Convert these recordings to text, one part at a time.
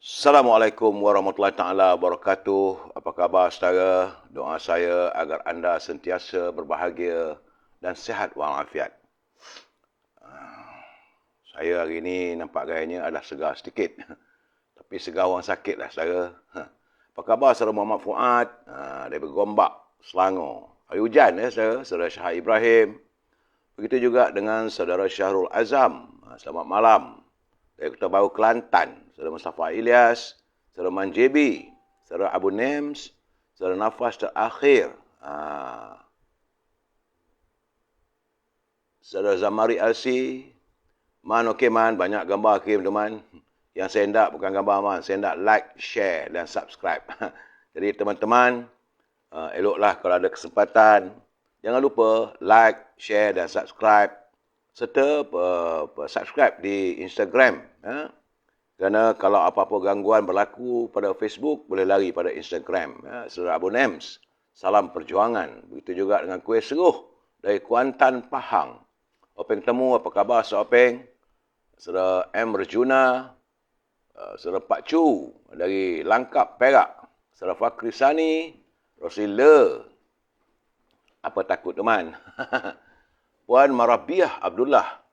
Assalamualaikum warahmatullahi taala wabarakatuh. Apa khabar saudara? Doa saya agar anda sentiasa berbahagia dan sihat walafiat. Saya hari ini nampak gayanya adalah segar sedikit. Tapi segar orang sakit lah saudara. Apa khabar saudara Muhammad Fuad? Dari Gombak, Selangor. Hari hujan ya saudara. Saudara Syah Ibrahim. Begitu juga dengan saudara Syahrul Azam. Selamat malam. Dari Kota Baru, Kelantan. Saudara Mustafa Ilyas, saudara Manjebi, saudara Abu Nems, saudara Nafas Terakhir, saudara Zamari Alsi, Man okey man, banyak gambar kirim teman. Yang saya hendak bukan gambar man, saya hendak like, share dan subscribe. Jadi teman-teman, eloklah kalau ada kesempatan, jangan lupa like, share dan subscribe. Serta subscribe di Instagram. Kerana kalau apa-apa gangguan berlaku pada Facebook, boleh lari pada Instagram. Saudara Abu Nems, salam perjuangan. Begitu juga dengan Kuih Seruh dari Kuantan, Pahang. Openg temu, apa khabar Saudara Openg? Saudara M. Rejuna, saudara Pak Chu dari Langkap, Perak. Saudara Fakri Sani, Rosila. Apa takut teman? Puan Marabiah Abdullah.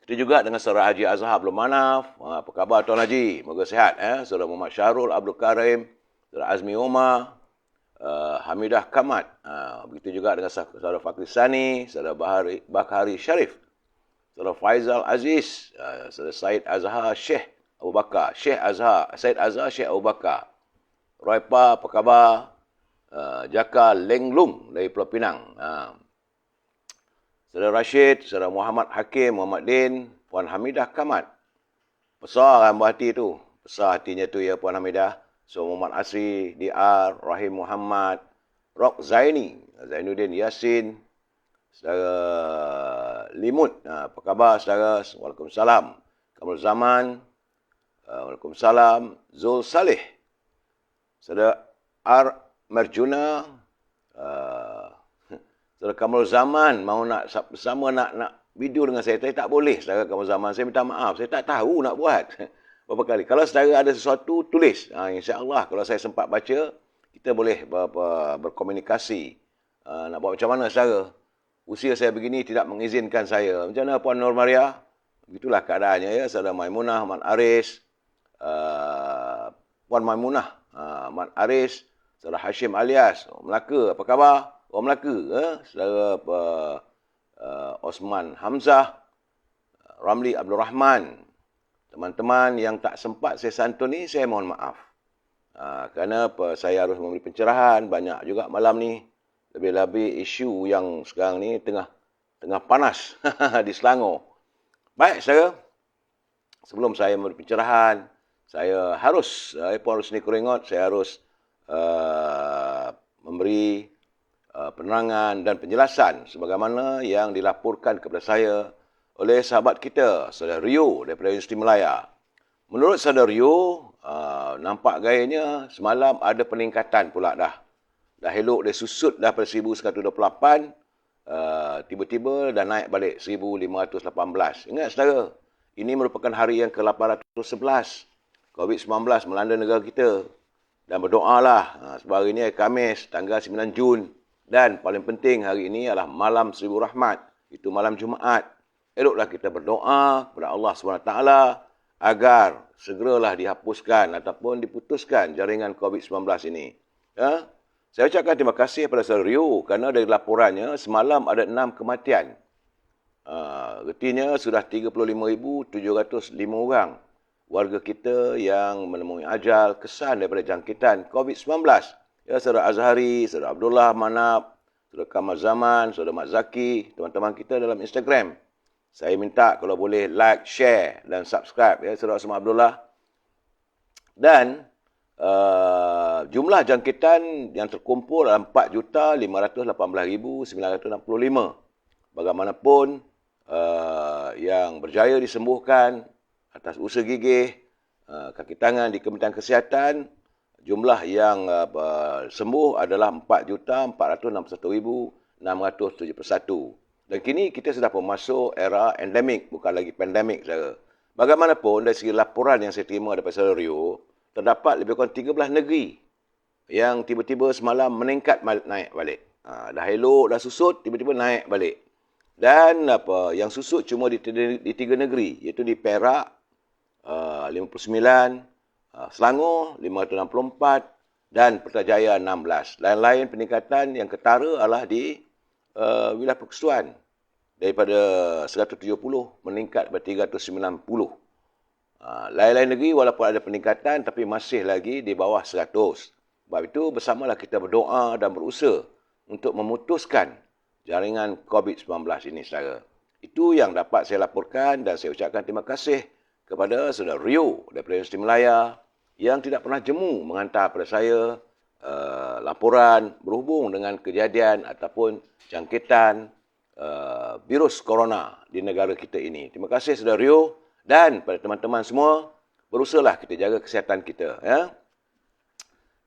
Itu juga dengan saudara Haji Azhar Abdul Manaf. Apa khabar Tuan Haji? Moga sihat. Saudara Muhammad Syahrul Abdul Karim. Saudara Azmi Umar. Hamidah Kamat. Begitu juga dengan saudara Fakri Sani. Saudara Bakhari Sharif. Saudara Faizal Aziz. Saudara Syed Azhar Syekh Abu Bakar. Syed Azhar Syekh Abu Bakar. Roipa, apa khabar? Jaka Lenglung dari Pulau Pinang. Saudara Rashid, saudara Muhammad Hakim, Muhammad Din, Puan Hamidah Kamat. Besar kan buah hati tu. Besar hatinya tu ya Puan Hamidah. So Muhammad Asri, DR, Rahim Muhammad, Rok Zaini, Zainuddin Yasin, saudara Limut. Apa khabar saudara? Waalaikumsalam. Kamul Zaman. Waalaikumsalam. Zul Saleh. Saudara R. Merjuna. Saudara Kamul Zaman mahu nak bersama nak video dengan saya. Tapi tak boleh saudara Kamul Zaman. Saya minta maaf. Saya tak tahu nak buat. Berapa kali. Kalau saudara ada sesuatu, tulis. InsyaAllah kalau saya sempat baca, kita boleh berkomunikasi. Nak buat macam mana saudara? Usia saya begini tidak mengizinkan saya. Macam mana Puan Nur Maria? Begitulah keadaannya ya. Saudara Maimunah, Mat Aris. Puan Maimunah, Mat Aris. Saudara Hashim Alias. Melaka, apa khabar? Orang Melaka, saudara Osman Hamzah, Ramli Abdul Rahman. Teman-teman yang tak sempat saya santuni, saya mohon maaf. Kerana saya harus memberi pencerahan, banyak juga malam ni. Lebih-lebih isu yang sekarang ni tengah panas di Selangor. Baik, saudara. Sebelum saya memberi pencerahan, saya harus, Puan Rusni Kuringot, saya harus memberi penerangan dan penjelasan sebagaimana yang dilaporkan kepada saya oleh sahabat kita, saudara Rio daripada Universiti Malaya. Menurut saudara Rio, nampak gayanya semalam ada peningkatan pula dah. Dah elok dia susut dah pada 1128, tiba-tiba dah naik balik 1518. Ingat saudara, ini merupakan hari yang ke-811. COVID-19 melanda negara kita. Dan berdoalah, sebab hari ini hari Khamis, tanggal 9 Jun. Dan paling penting hari ini adalah malam Seribu Rahmat. Itu malam Jumaat. Eloklah kita berdoa kepada Allah SWT agar segeralah dihapuskan ataupun diputuskan jaringan COVID-19 ini. Saya ucapkan terima kasih kepada Saudara Rio kerana dari laporannya semalam ada 6 kematian. Artinya sudah 35,705 orang warga kita yang menemui ajal kesan daripada jangkitan COVID-19. Ya, Saudara Azhari, Saudara Abdullah Manap, Saudara Kamal Zaman, Saudara Mat Zaki, teman-teman kita dalam Instagram. Saya minta kalau boleh like, share dan subscribe ya Saudara Osman Abdullah. Dan jumlah jangkitan yang terkumpul adalah 4,518,965. Bagaimanapun yang berjaya disembuhkan atas usaha gigih, kaki tangan di Kementerian Kesihatan, jumlah yang sembuh adalah 4,461,671. Dan kini kita sudah masuk era endemik, bukan lagi pandemik, saudara. Bagaimanapun, dari segi laporan yang saya terima daripada saudara Rio, terdapat lebih kurang 13 negeri yang tiba-tiba semalam meningkat naik balik. Dah elok, dah susut, tiba-tiba naik balik. Dan yang susut cuma di 3 negeri, iaitu di Perak, 59, Selangor, 564 dan Putrajaya 16. Lain-lain peningkatan yang ketara adalah di wilayah persekutuan. Daripada 170 meningkat kepada 390. Lain-lain negeri walaupun ada peningkatan tapi masih lagi di bawah 100. Sebab itu bersamalah kita berdoa dan berusaha untuk memutuskan jaringan COVID-19 ini, saudara. Itu yang dapat saya laporkan dan saya ucapkan terima kasih kepada saudara Rio daripada Universiti Malaya yang tidak pernah jemu menghantar kepada saya laporan berhubung dengan kejadian ataupun jangkitan virus corona di negara kita ini. Terima kasih saudara Rio dan pada teman-teman semua, berusahalah kita jaga kesihatan kita, ya.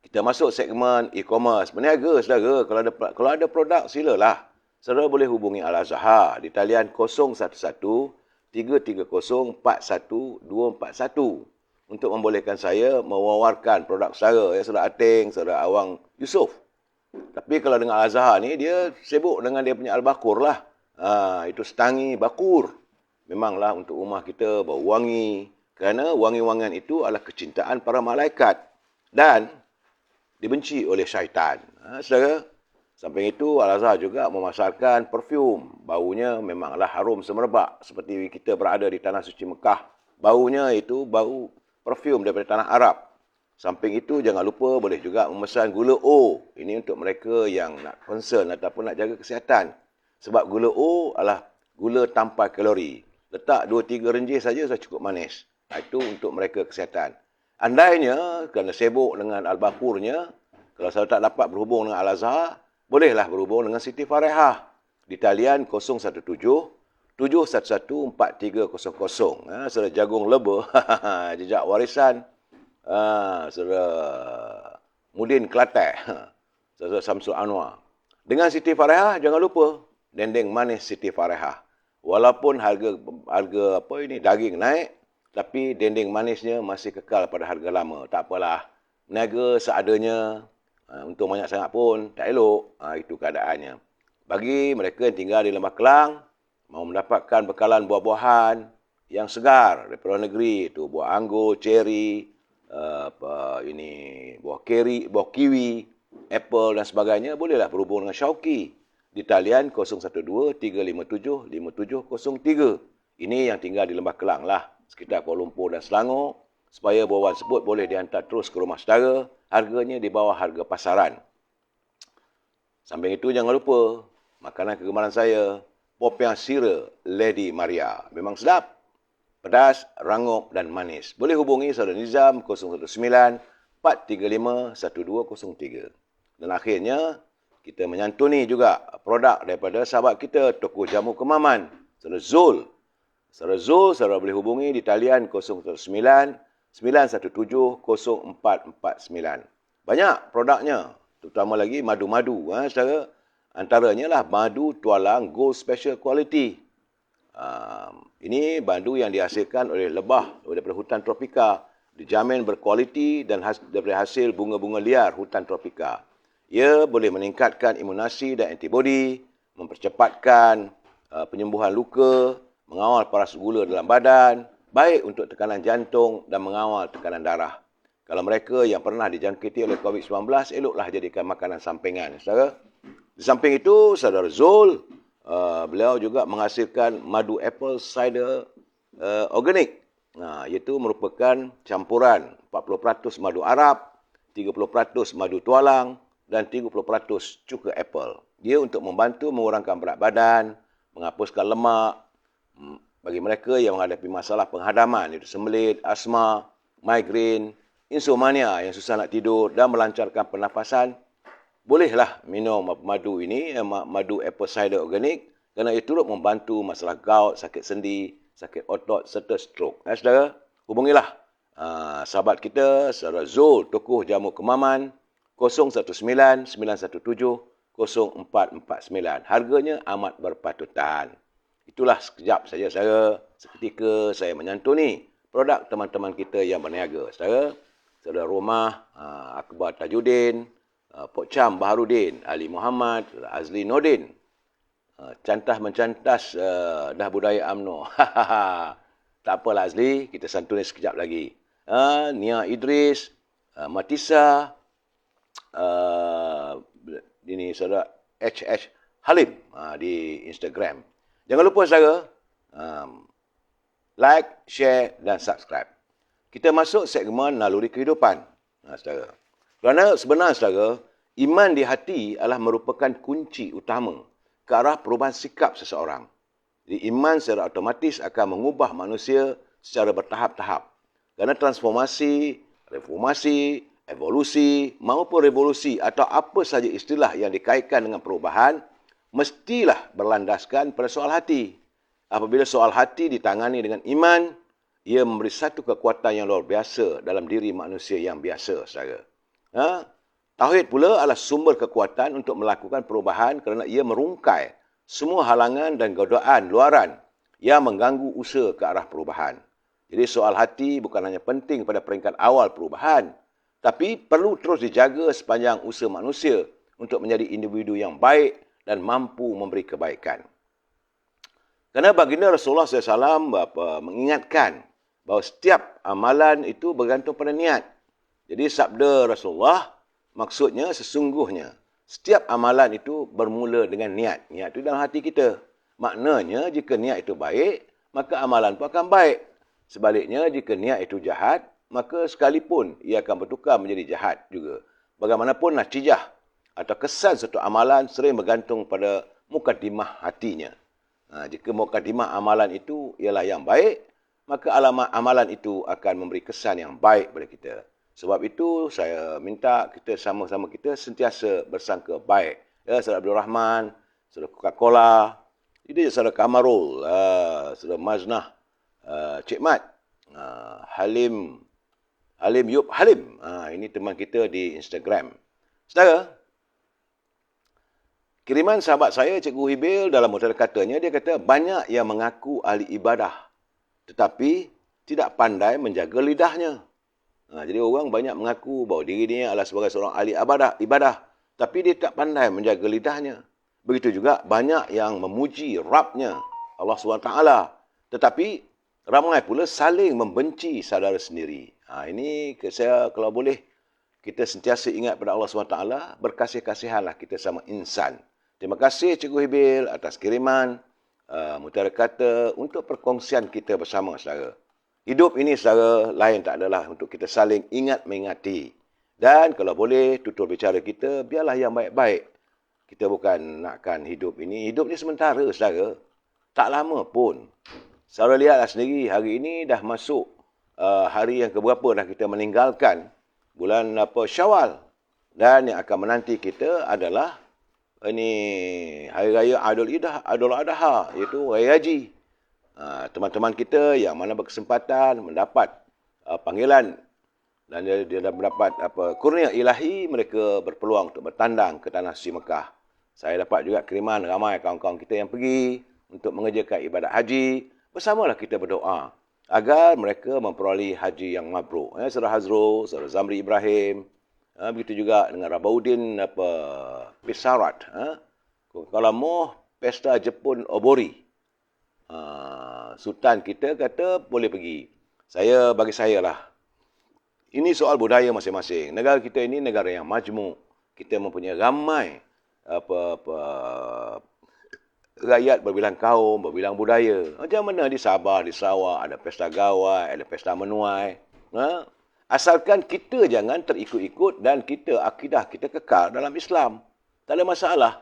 Kita masuk segmen e-commerce. Berniaga saudara, kalau ada produk silalah. Saudara boleh hubungi Al-Azhar di talian 011 330 41241 untuk membolehkan saya mewawarkan produk saudara, ya, saudara Ating, saudara Awang Yusof. Tapi kalau dengan Al-Azhar ni, dia sibuk dengan dia punya Al-Bakur lah. Itu setangi bakur. Memanglah untuk rumah kita bau wangi. Kerana wangi-wangian itu adalah kecintaan para malaikat. Dan dibenci oleh syaitan. Saudara, samping itu Al-Azhar juga memasarkan perfum. Baunya memanglah harum semerbak. Seperti kita berada di Tanah Suci Mekah. Baunya itu bau perfum daripada Tanah Arab. Samping itu, jangan lupa boleh juga memesan gula O. Ini untuk mereka yang nak concern ataupun nak jaga kesihatan. Sebab gula O adalah gula tanpa kalori. Letak 2-3 renjih saja sudah cukup manis. Itu untuk mereka kesihatan. Andainya, kerana sibuk dengan Al-Bakurnya, kalau saya tak dapat berhubung dengan Al-Azhar, bolehlah berhubung dengan Siti Farehah. Di talian 017 711 4300. Saudara Jagung Leba, jejak warisan. Saudara Mudin Kelantan, saudara Samsul Anwar. Dengan Siti Farehah, jangan lupa dendeng manis Siti Farehah. Walaupun harga daging naik, tapi dendeng manisnya masih kekal pada harga lama. Tak apalah, berniaga seadanya, untung banyak sangat pun tak elok. Itu keadaannya. Bagi mereka yang tinggal di Lembah Kelang, mahu mendapatkan bekalan buah-buahan yang segar daripada negeri, itu buah anggur, ceri, buah keri, buah kiwi, apple dan sebagainya, bolehlah berhubung dengan Syauqi di talian 012 357 5703. Ini yang tinggal di Lembah Kelang lah, sekitar Kuala Lumpur dan Selangor, supaya buah-buahan tersebut boleh dihantar terus ke rumah saudara, harganya di bawah harga pasaran. Samping itu, jangan lupa makanan kegemaran saya, popiah sira Lady Maria. Memang sedap, pedas, rangup dan manis. Boleh hubungi saudara Nizam 019 435 1203. Dan akhirnya, kita menyantuni juga produk daripada sahabat kita, toko jamu Kemaman, saudara Zul. Saudara Zul, saudara boleh hubungi di talian 019 917 0449. Banyak produknya, terutama lagi madu-madu. Saudara, antaranya lah madu tualang Gold Special Quality. Ini madu yang dihasilkan oleh lebah daripada hutan tropika, dijamin berkualiti dan daripada hasil bunga-bunga liar hutan tropika. Ia boleh meningkatkan imunasi dan antibodi, mempercepatkan penyembuhan luka, mengawal paras gula dalam badan, baik untuk tekanan jantung dan mengawal tekanan darah. Kalau mereka yang pernah dijangkiti oleh COVID-19, eloklah jadikan makanan sampingan, saudara. Di samping itu, saudara Zul, beliau juga menghasilkan madu apple cider organik. Iaitu merupakan campuran 40% madu Arab, 30% madu tualang dan 30% cuka apple. Dia untuk membantu mengurangkan berat badan, menghapuskan lemak, bagi mereka yang menghadapi masalah penghadaman, iaitu sembelit, asma, migrain, insomnia yang susah nak tidur dan melancarkan pernafasan, bolehlah minum madu ini, madu apple cider organik, kerana ia turut membantu masalah gout, sakit sendi, sakit otot serta stroke. Saudara, hubungilah sahabat kita, saudara Zul, tokoh jamu Kemaman, 019 917 0449. Harganya amat berpatutan. Itulah sekejap saja seketika saya menyantuni produk teman-teman kita yang berniaga. Saudara Romah, Akbar Tajuddin, Pok Cham Baharudin, Ali Muhammad, Azli Nordin. Cantas mencantas dah budaya UMNO. Tak apalah Azli, kita santuni sekejap lagi. Nia Idris, Matisa, ini saudara HH Halim di Instagram. Jangan lupa saudara, like, share dan subscribe. Kita masuk segmen naluri kehidupan. Saudara. Kerana sebenarnya saudara, iman di hati adalah merupakan kunci utama ke arah perubahan sikap seseorang. Jadi iman secara otomatis akan mengubah manusia secara bertahap-tahap. Kerana transformasi, reformasi, evolusi maupun revolusi atau apa saja istilah yang dikaitkan dengan perubahan mestilah berlandaskan pada soal hati. Apabila soal hati ditangani dengan iman, ia memberi satu kekuatan yang luar biasa dalam diri manusia yang biasa, saudara. Tauhid pula adalah sumber kekuatan untuk melakukan perubahan kerana ia merungkai semua halangan dan godaan luaran yang mengganggu usaha ke arah perubahan. Jadi soal hati bukan hanya penting pada peringkat awal perubahan, tapi perlu terus dijaga sepanjang usaha manusia untuk menjadi individu yang baik dan mampu memberi kebaikan. Kerana baginda Rasulullah SAW mengingatkan bahawa setiap amalan itu bergantung pada niat. Jadi sabda Rasulullah, maksudnya sesungguhnya setiap amalan itu bermula dengan niat. Niat itu dalam hati kita. Maknanya jika niat itu baik, maka amalan pun akan baik. Sebaliknya jika niat itu jahat, maka sekalipun ia akan bertukar menjadi jahat juga. Bagaimanapun natijah atau kesan satu amalan sering bergantung pada mukadimah hatinya. Jika mukadimah amalan itu ialah yang baik, maka amalan itu akan memberi kesan yang baik pada kita. Sebab itu saya minta kita sama-sama kita sentiasa bersangka baik. Ya, Saudara Abdul Rahman, Saudara Coca-Cola, ini Saudara Kamarul, Saudara Maznah, Cik Mat, Halim Yub Halim. Ini teman kita di Instagram. Saudara, kiriman sahabat saya, Cikgu Hibil, dalam mutara katanya, dia kata banyak yang mengaku ahli ibadah, tetapi tidak pandai menjaga lidahnya. Jadi orang banyak mengaku bahawa diri dia adalah sebagai seorang ahli ibadah, tapi dia tak pandai menjaga lidahnya. Begitu juga banyak yang memuji Rabbnya, Allah SWT, tetapi ramai pula saling membenci saudara sendiri. Ini saya kalau boleh, kita sentiasa ingat pada Allah SWT, berkasih-kasihanlah kita sama insan. Terima kasih Cikgu Hibil atas kiriman mutara kata untuk perkongsian kita bersama, saudara. Hidup ini, saudara, lain tak adalah untuk kita saling ingat mengingati. Dan kalau boleh, tutur bicara kita, biarlah yang baik-baik. Kita bukan nakkan hidup ini. Hidup ni sementara, saudara. Tak lama pun. Saudara lihatlah sendiri, hari ini dah masuk hari yang keberapa dah kita meninggalkan bulan Syawal. Dan yang akan menanti kita adalah ini Hari Raya Aidul Adha, iaitu Raya Haji. Teman-teman kita yang mana berkesempatan mendapat panggilan dan dia mendapat kurnia ilahi, mereka berpeluang untuk bertandang ke tanah suci Mekah. Saya dapat juga kiriman ramai kawan-kawan kita yang pergi untuk mengerjakan ibadat haji. Bersamalah kita berdoa agar mereka memperoleh haji yang mabrur. Saudara Hazrul, Saudara Zamri Ibrahim, begitu juga dengan Rabaudin Pisarat. Kalau mau pesta Jepun Obori, Sultan kita kata boleh pergi. Bagi saya lah, ini soal budaya masing-masing. Negara kita ini negara yang majmuk. Kita mempunyai ramai rakyat berbilang kaum, berbilang budaya. Macam mana di Sabah, di Sarawak ada pesta gawai, ada pesta menuai. Asalkan kita jangan terikut-ikut dan akidah kita kekal dalam Islam. Tak ada masalah.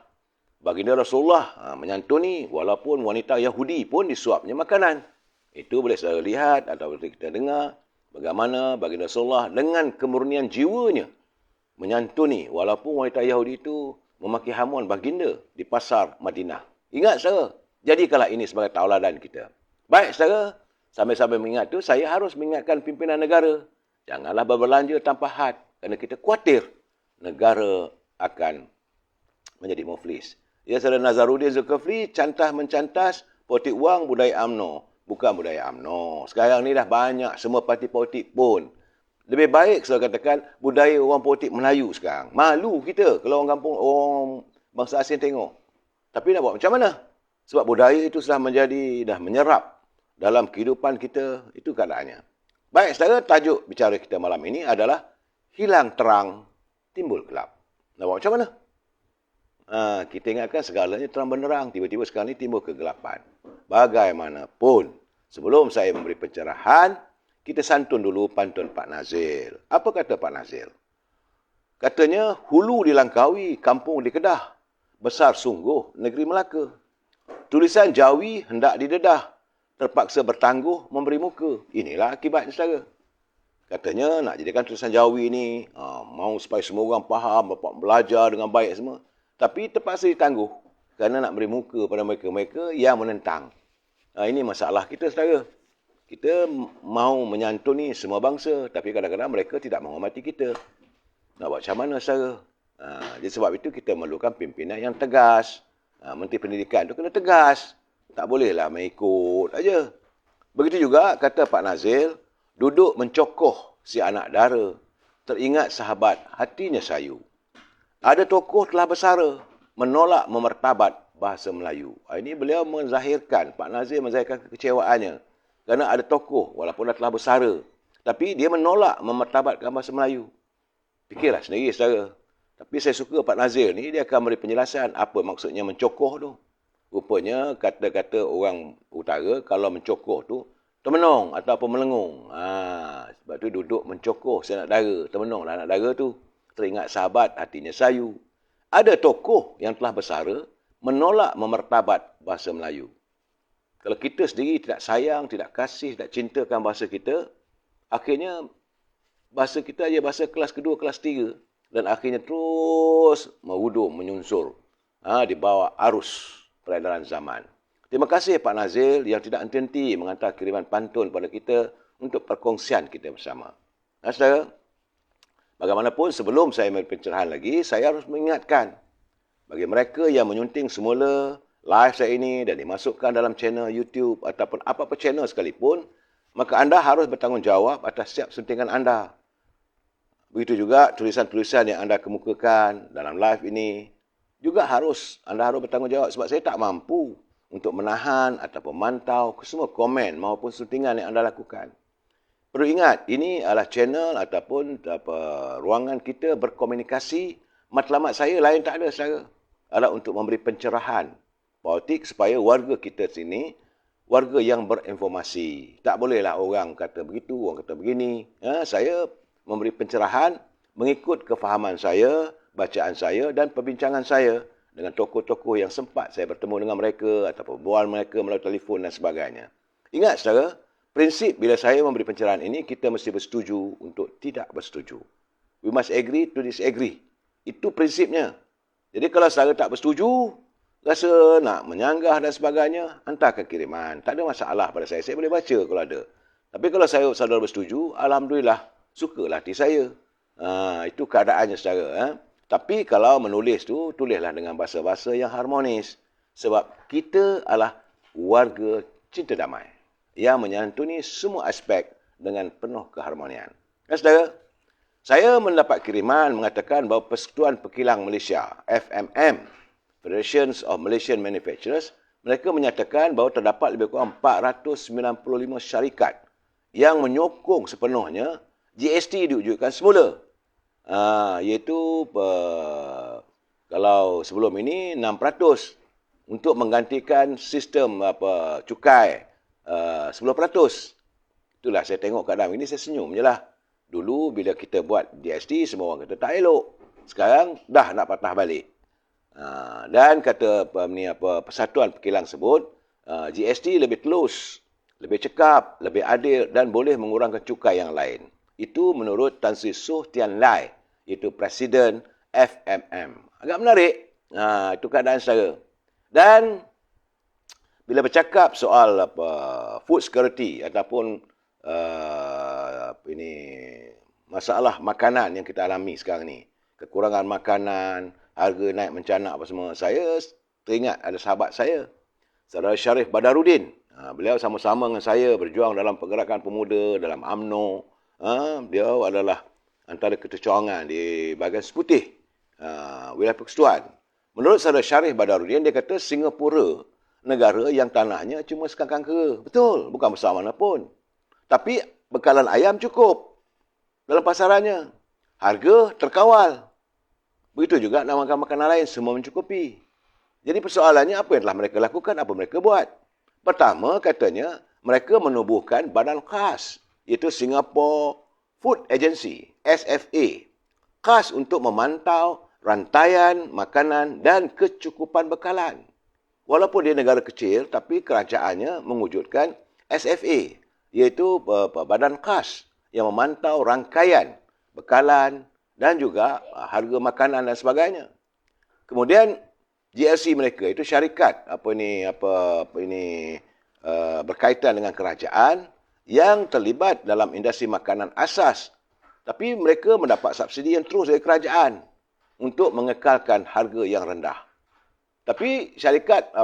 Baginda Rasulullah menyantuni walaupun wanita Yahudi pun disuapnya makanan. Itu boleh saya lihat atau boleh kita dengar bagaimana baginda Rasulullah dengan kemurnian jiwanya menyantuni walaupun wanita Yahudi itu memaki hamuan baginda di pasar Madinah. Ingat saudara, jadikanlah ini sebagai tauladan kita. Baik saudara, sambil-sambil mengingat itu, saya harus mengingatkan pimpinan negara. Janganlah berbelanja tanpa had, kerana kita khawatir negara akan menjadi muflis. Ya, Saudara Nazaruddin Zulkifli cantas mencantas Politik wang budaya UMNO, bukan budaya UMNO. Sekarang ni dah banyak semua parti politik pun. Lebih baik saya katakan budaya orang politik Melayu sekarang. Malu kita kalau orang kampung, orang bangsa asing tengok. Tapi nak buat macam mana? Sebab budaya itu sudah dah menyerap dalam kehidupan kita. Itu keadaannya. Baik, saudara, tajuk bicara kita malam ini adalah hilang terang, timbul gelap. Nak buat macam mana? Kita ingatkan segalanya terang benderang. Tiba-tiba sekarang ini timbul kegelapan. Bagaimanapun, sebelum saya memberi pencerahan, kita santun dulu pantun Pak Nazil. Apa kata Pak Nazil? Katanya, hulu dilangkaui, kampung di Kedah. Besar sungguh negeri Melaka. Tulisan Jawi hendak didedah. Terpaksa bertangguh memberi muka. Inilah akibatnya, saudara. Katanya nak jadikan tulisan Jawi ni, mau supaya semua orang faham, belajar dengan baik semua. Tapi terpaksa ditangguh kerana nak beri muka pada mereka-mereka yang menentang. Ini masalah kita, saudara. Kita mahu menyantuni semua bangsa, tapi kadang-kadang mereka tidak menghormati kita. Nak buat macam mana, saudara? Jadi sebab itu kita memerlukan pimpinan yang tegas. Menteri Pendidikan itu kena tegas. Tak bolehlah mengikut aja. Begitu juga kata Pak Nazil, duduk mencokoh si anak dara. Teringat sahabat, hatinya sayu. Ada tokoh telah bersara, menolak memertabat bahasa Melayu. Ini beliau menzahirkan, Pak Nazir menzahirkan kekecewaannya. Kerana ada tokoh, walaupun dah telah bersara, tapi dia menolak memertabatkan bahasa Melayu. Fikirlah sendiri, saudara. Tapi saya suka Pak Nazir ni, dia akan beri penjelasan apa maksudnya mencokoh tu. Rupanya kata-kata orang utara, kalau mencokoh tu, termenung ataupun melengung. Sebab tu duduk mencokoh si anak dara. Termenunglah anak dara tu. Teringat sahabat, hatinya sayu. Ada tokoh yang telah bersara, menolak memertabat bahasa Melayu. Kalau kita sendiri tidak sayang, tidak kasih, tidak cintakan bahasa kita, akhirnya bahasa kita ia bahasa kelas kedua, kelas tiga. Dan akhirnya terus merudum, menyunsur. Di bawah arus peredaran zaman. Terima kasih Pak Nazil yang tidak henti-henti menghantar kiriman pantun pada kita untuk perkongsian kita bersama. Saudara, bagaimanapun sebelum saya memberi pencerahan lagi, saya harus mengingatkan bagi mereka yang menyunting semula live saya ini dan dimasukkan dalam channel YouTube ataupun apa-apa channel sekalipun, maka anda harus bertanggungjawab atas setiap suntingan anda. Begitu juga tulisan-tulisan yang anda kemukakan dalam live ini juga anda harus bertanggungjawab sebab saya tak mampu untuk menahan ataupun memantau semua komen maupun suntingan yang anda lakukan. Perlu ingat, ini adalah channel ataupun ruangan kita berkomunikasi. Matlamat saya lain tak ada, saudara. Adalah untuk memberi pencerahan politik supaya warga kita sini, warga yang berinformasi. Tak bolehlah orang kata begitu, orang kata begini. Saya memberi pencerahan mengikut kefahaman saya, bacaan saya dan perbincangan saya dengan tokoh-tokoh yang sempat saya bertemu dengan mereka ataupun berbual mereka melalui telefon dan sebagainya. Ingat, saudara, prinsip bila saya memberi pencerahan ini, kita mesti bersetuju untuk tidak bersetuju. We must agree to disagree. Itu prinsipnya. Jadi kalau saudara tak bersetuju, rasa nak menyanggah dan sebagainya, hantarkan kiriman. Tak ada masalah pada saya. Saya boleh baca kalau ada. Tapi kalau saudara bersetuju, alhamdulillah, sukalah hati saya. Itu keadaannya, saudara. Tapi kalau menulis tu, tulislah dengan bahasa-bahasa yang harmonis. Sebab kita adalah warga cinta damai yang menyantuni semua aspek dengan penuh keharmonian. Saudara, saya mendapat kiriman mengatakan bahawa Persekutuan Pekilang Malaysia, FMM, Federations of Malaysian Manufacturers, mereka menyatakan bahawa terdapat lebih kurang 495 syarikat yang menyokong sepenuhnya GST diwujudkan semula. Iaitu kalau sebelum ini 6% untuk menggantikan sistem cukai 10%. Itulah saya tengok keadaan ini, saya senyum je lah. Dulu bila kita buat GST, semua orang kata tak elok. Sekarang dah nak patah balik. Dan kata Persatuan Pekilang sebut, GST lebih telus, lebih cekap, lebih adil dan boleh mengurangkan cukai yang lain. Itu menurut Tan Sri Soh Tian Lai, iaitu Presiden FMM. Agak menarik. Itu keadaan saya. Dan bila bercakap soal food security ataupun masalah makanan yang kita alami sekarang ni, kekurangan makanan, harga naik mencanak apa semua, saya teringat ada sahabat saya Saudara Sharif Badarudin. Beliau sama-sama dengan saya berjuang dalam pergerakan pemuda, dalam UMNO. Dia adalah antara ketua cawangan di bahagian Seputih, wilayah Persekutuan. Menurut saudara Sharif Badarudin, dia kata Singapura negara yang tanahnya cuma sekangkang kera. Betul, bukan besar mana pun. Tapi bekalan ayam cukup dalam pasarannya. Harga terkawal. Begitu juga nak makan makanan lain, semua mencukupi. Jadi persoalannya apa yang telah mereka lakukan, apa mereka buat? Pertama, katanya mereka menubuhkan badan khas, iaitu Singapore Food Agency, SFA. Khas untuk memantau rantaian makanan dan kecukupan bekalan. Walaupun dia negara kecil, tapi kerajaannya mewujudkan SFA, iaitu badan khas yang memantau rangkaian bekalan dan juga harga makanan dan sebagainya. Kemudian GLC mereka itu syarikat berkaitan dengan kerajaan yang terlibat dalam industri makanan asas. Tapi mereka mendapat subsidi yang terus dari kerajaan untuk mengekalkan harga yang rendah. Tapi syarikat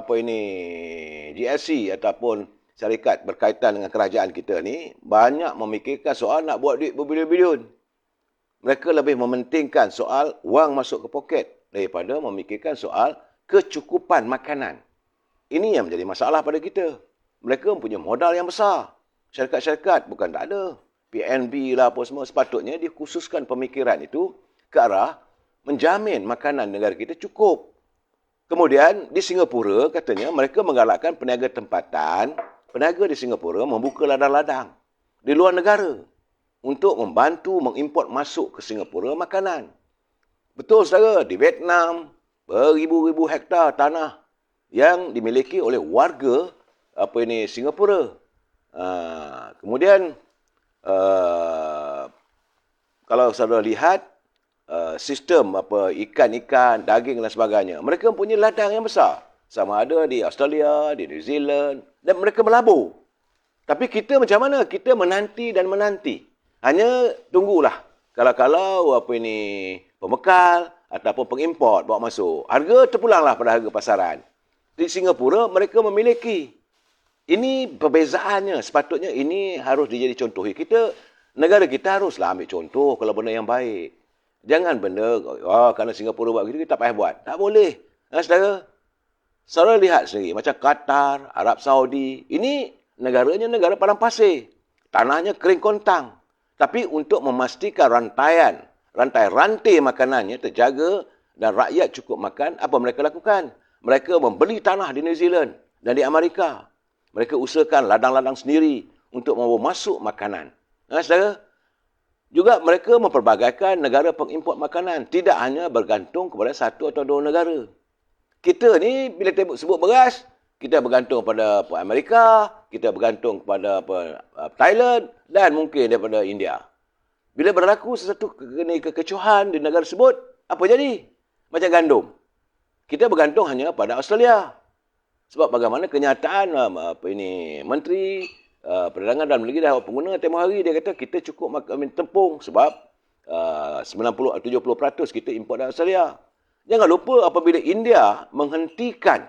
GLC ataupun syarikat berkaitan dengan kerajaan kita ni banyak memikirkan soal nak buat duit berbilion-bilion. Mereka lebih mementingkan soal wang masuk ke poket daripada memikirkan soal kecukupan makanan. Ini yang menjadi masalah pada kita. Mereka mempunyai modal yang besar. Syarikat-syarikat bukan tak ada. PNB lah apa semua. Sepatutnya dikhususkan pemikiran itu ke arah menjamin makanan negara kita cukup. Kemudian di Singapura katanya mereka menggalakkan peniaga tempatan. Peniaga di Singapura membuka ladang-ladang di luar negara untuk membantu mengimport masuk ke Singapura makanan. Betul saudara, di Vietnam beribu-ribu hektar tanah yang dimiliki oleh warga Singapura. Kemudian kalau saudara lihat sistem ikan-ikan, daging dan sebagainya, mereka mempunyai ladang yang besar. Sama ada di Australia, di New Zealand, dan mereka melabur. Tapi kita macam mana? Kita menanti dan menanti. Hanya tunggulah. Kalau pembekal ataupun pengimport bawa masuk, harga terpulanglah pada harga pasaran. Di Singapura mereka memiliki. Ini perbezaannya. Sepatutnya ini harus dijadi contoh. Negara kita haruslah ambil contoh kalau benda yang baik. Jangan benda, kerana Singapura buat begitu, kita tak payah buat. Tak boleh. Saudara, saudara lihat sendiri. Macam Qatar, Arab Saudi. Ini negaranya negara padang pasir. Tanahnya kering kontang. Tapi untuk memastikan rantai makanannya terjaga dan rakyat cukup makan, apa mereka lakukan? Mereka membeli tanah di New Zealand dan di Amerika. Mereka usahakan ladang-ladang sendiri untuk membawa masuk makanan. Saudara, juga mereka memperbagaikan negara pengimport makanan. Tidak hanya bergantung kepada satu atau dua negara. Kita ni bila sebut beras, kita bergantung pada Amerika, kita bergantung kepada Thailand dan mungkin daripada India. Bila berlaku sesuatu kekecohan di negara tersebut, apa jadi? Macam gandum. Kita bergantung hanya pada Australia. Sebab bagaimana kenyataan Menteri Perdagangan dalam negeri dah pengguna tempoh hari, dia kata kita cukup tepung sebab 90-70% kita import dari Australia. Jangan lupa apabila India menghentikan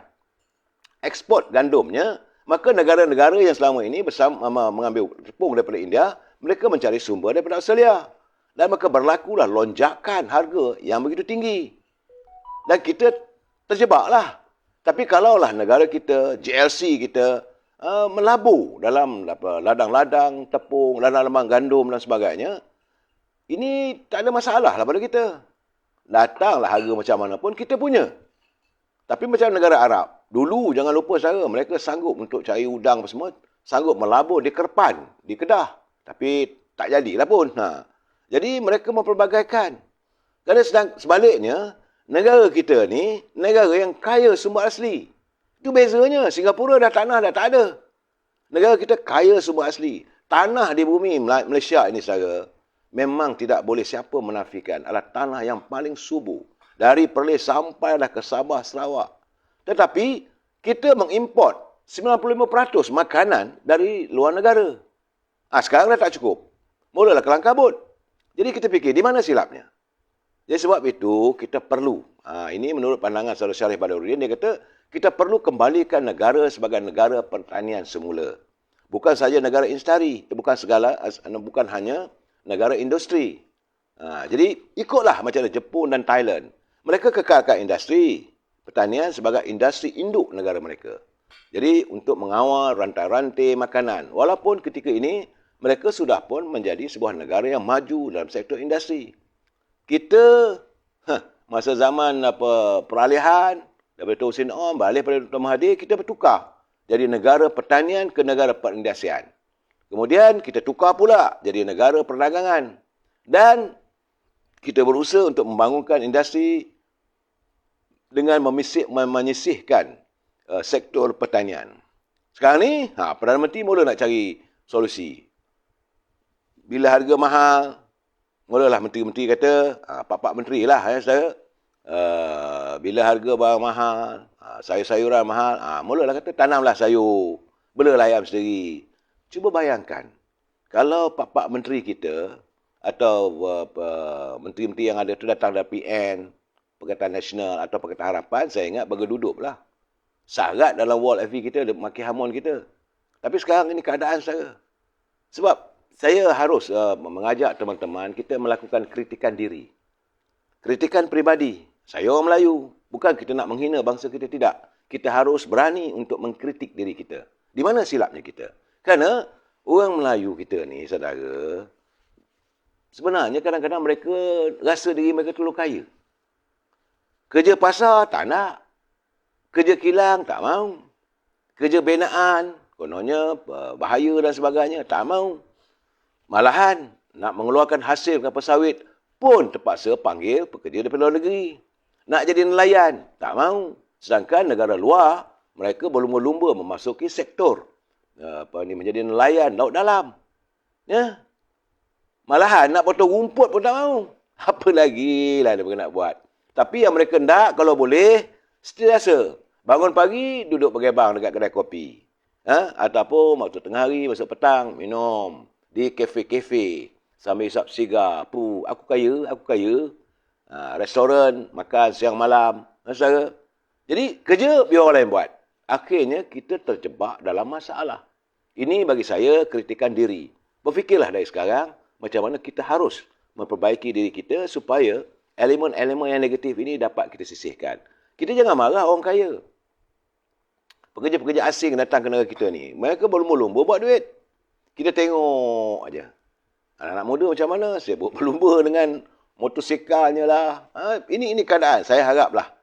ekspor gandumnya, maka negara-negara yang selama ini mengambil tepung daripada India, mereka mencari sumber daripada Australia. Dan maka berlakulah lonjakan harga yang begitu tinggi. Dan kita terjebaklah. Tapi kalaulah negara kita, GLC kita, melabur dalam ladang-ladang tepung, ladang-ladang gandum dan sebagainya, ini tak ada masalah lah pada kita. Datanglah harga macam mana pun kita punya. Tapi macam negara Arab, dulu jangan lupa saudara, mereka sanggup untuk cari udang apa semua, sanggup melabur di Kerpan, di Kedah. Tapi tak jadilah pun. Jadi mereka memperbagaikan. Kerana sebaliknya, negara kita ni, negara yang kaya sumber asli. Itu bezanya. Singapura dah tanah dah tak ada. Negara kita kaya sumber asli. Tanah di bumi Malaysia ini saudara, memang tidak boleh siapa menafikan adalah tanah yang paling subur. Dari Perlis sampailah ke Sabah, Sarawak. Tetapi kita mengimport 95% makanan dari luar negara. Sekarang dah tak cukup. Mulalah kelang kabut. Jadi kita fikir, di mana silapnya? Jadi sebab itu kita perlu, ini menurut pandangan Saudara Syarif Badauddin, dia kata kita perlu kembalikan negara sebagai negara pertanian semula. Bukan saja negara instari, bukan hanya negara industri. Jadi ikutlah macam Jepun dan Thailand. Mereka kekalkan industri pertanian sebagai industri induk negara mereka. Jadi untuk mengawal rantai-rantai makanan. Walaupun ketika ini mereka sudah pun menjadi sebuah negara yang maju dalam sektor industri. Kita masa zaman peralihan daripada Tun Sin Om balik pada Dr. Mahathir, kita bertukar jadi negara pertanian ke negara perindustrian. Kemudian kita tukar pula jadi negara perdagangan dan kita berusaha untuk membangunkan industri dengan menyisihkan sektor pertanian. Sekarang ni Perdana Menteri mula nak cari solusi. Bila harga mahal, mulalah menteri-menteri kata, pak-pak menteri lah saudara. Bila harga barang mahal, sayur-sayuran mahal, mulalah kata tanamlah sayur, belalah ayam sendiri. Cuba bayangkan, kalau pak-pak menteri kita atau menteri-menteri yang ada tu datang dari PN, Pakatan Nasional atau Pakatan Harapan, saya ingat bergeduduk lah. Syarat dalam wall FV kita, dia maki hamun kita. Tapi sekarang ini keadaan saudara. Sebab saya harus mengajak teman-teman kita melakukan kritikan diri. Kritikan peribadi. Saya orang Melayu. Bukan kita nak menghina bangsa kita, tidak. Kita harus berani untuk mengkritik diri kita. Di mana silapnya kita? Kerana orang Melayu kita ni, saudara, sebenarnya kadang-kadang mereka rasa diri mereka terlalu kaya. Kerja pasar tak nak. Kerja kilang tak mau. Kerja binaan, kononnya bahaya dan sebagainya, tak mau. Malahan nak mengeluarkan hasil kapal sawit pun terpaksa panggil pekerja daripada luar negeri. Nak jadi nelayan, tak mau. Sedangkan negara luar, mereka berlumba-lumba memasuki sektor menjadi nelayan laut dalam. Ya. Malahan nak potong rumput pun tak mau. Apa lagi lah mereka nak buat. Tapi yang mereka nak, kalau boleh, sentiasa bangun pagi, duduk bergebang dekat kedai kopi. Ataupun waktu tengah hari, masuk petang, minum di kafe-kafe sambil hisap sigar. Aku kaya. Restoran, makan siang malam. Saudara. Jadi, kerja biar orang lain buat. Akhirnya, kita terjebak dalam masalah. Ini bagi saya kritikan diri. Berfikirlah dari sekarang, macam mana kita harus memperbaiki diri kita supaya elemen-elemen yang negatif ini dapat kita sisihkan. Kita jangan marah orang kaya. Pekerja-pekerja asing datang ke negara kita ni, mereka berlumba-lumba buat duit. Kita tengok aja. Anak-anak muda macam mana? Sibuk berlumba dengan motorsikalnya lah. Ini keadaan. Saya haraplah.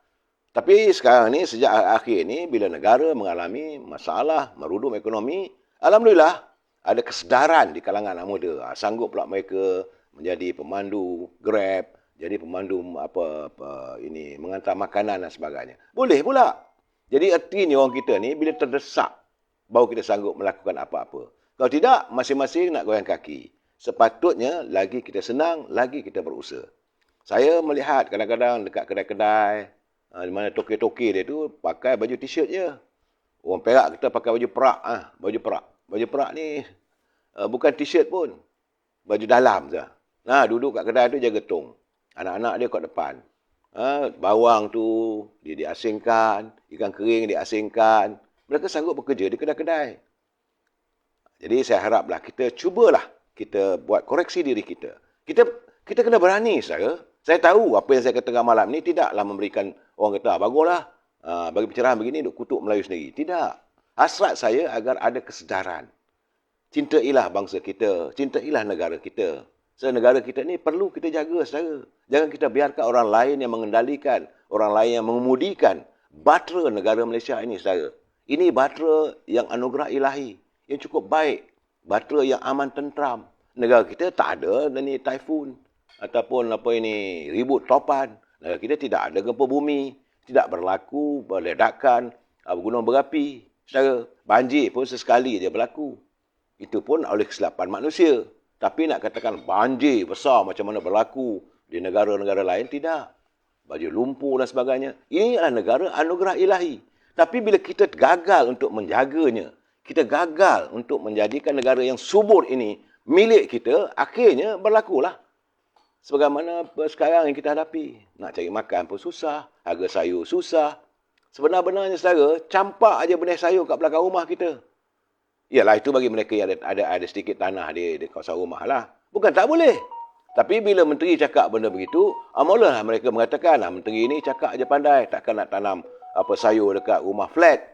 Tapi sekarang ni, sejak akhir ni, bila negara mengalami masalah, merudum ekonomi, alhamdulillah, ada kesedaran di kalangan anak muda. Sanggup pula mereka menjadi pemandu Grab, jadi pemandu mengantar makanan dan sebagainya. Boleh pula. Jadi artinya orang kita ni bila terdesak, baru kita sanggup melakukan apa-apa. Kalau tidak, masing-masing nak goyang kaki. Sepatutnya lagi kita senang, lagi kita berusaha. Saya melihat kadang-kadang dekat kedai-kedai, di mana toke-toke dia tu pakai baju t-shirt je. Orang Perak kita pakai baju perak. Baju perak. Baju perak ni bukan t-shirt pun. Baju dalam je. Duduk kat kedai tu jaga tong. Anak-anak dia kat depan. Bawang tu dia diasingkan. Ikan kering diasingkan. Mereka sanggup bekerja di kedai-kedai. Jadi saya haraplah kita cubalah kita buat koreksi diri kita. Kita kena berani, saudara. Saya tahu apa yang saya katakan malam ni tidaklah memberikan orang kata, baguslah, bagi pencerahan begini, duk kutuk Melayu sendiri. Tidak. Hasrat saya agar ada kesedaran. Cintailah bangsa kita. Cintailah negara kita. So, negara kita ni perlu kita jaga, saudara. Jangan kita biarkan orang lain yang mengendalikan, orang lain yang mengemudikan bahtera negara Malaysia ini, saudara. Ini bahtera yang anugerah ilahi, yang cukup baik. Bahtera yang aman tentram. Negara kita tak ada ni taifun ataupun ribut topan. Negara kita tidak ada gempa bumi, tidak berlaku ledakan gunung berapi. Saudara, banjir pun sesekali dia berlaku. Itu pun oleh kesilapan manusia. Tapi nak katakan banjir besar macam mana berlaku di negara-negara lain, tidak. Banjir lumpur dan sebagainya. Ini adalah negara anugerah ilahi. Tapi bila kita gagal untuk menjaganya, kita gagal untuk menjadikan negara yang subur ini milik kita, akhirnya berlakulah Sebagaimana sekarang yang kita hadapi. Nak cari makan pun susah, harga sayur susah. Sebenar-benarnya saudara, campak aja benih sayur kat belakang rumah kita. Yalah, itu bagi mereka yang ada sedikit tanah di kawasan rumah lah. Bukan tak boleh. Tapi bila menteri cakap benda begitu, mulalah mereka mengatakan, menteri ni cakap aja pandai, takkan nak tanam sayur dekat rumah flat.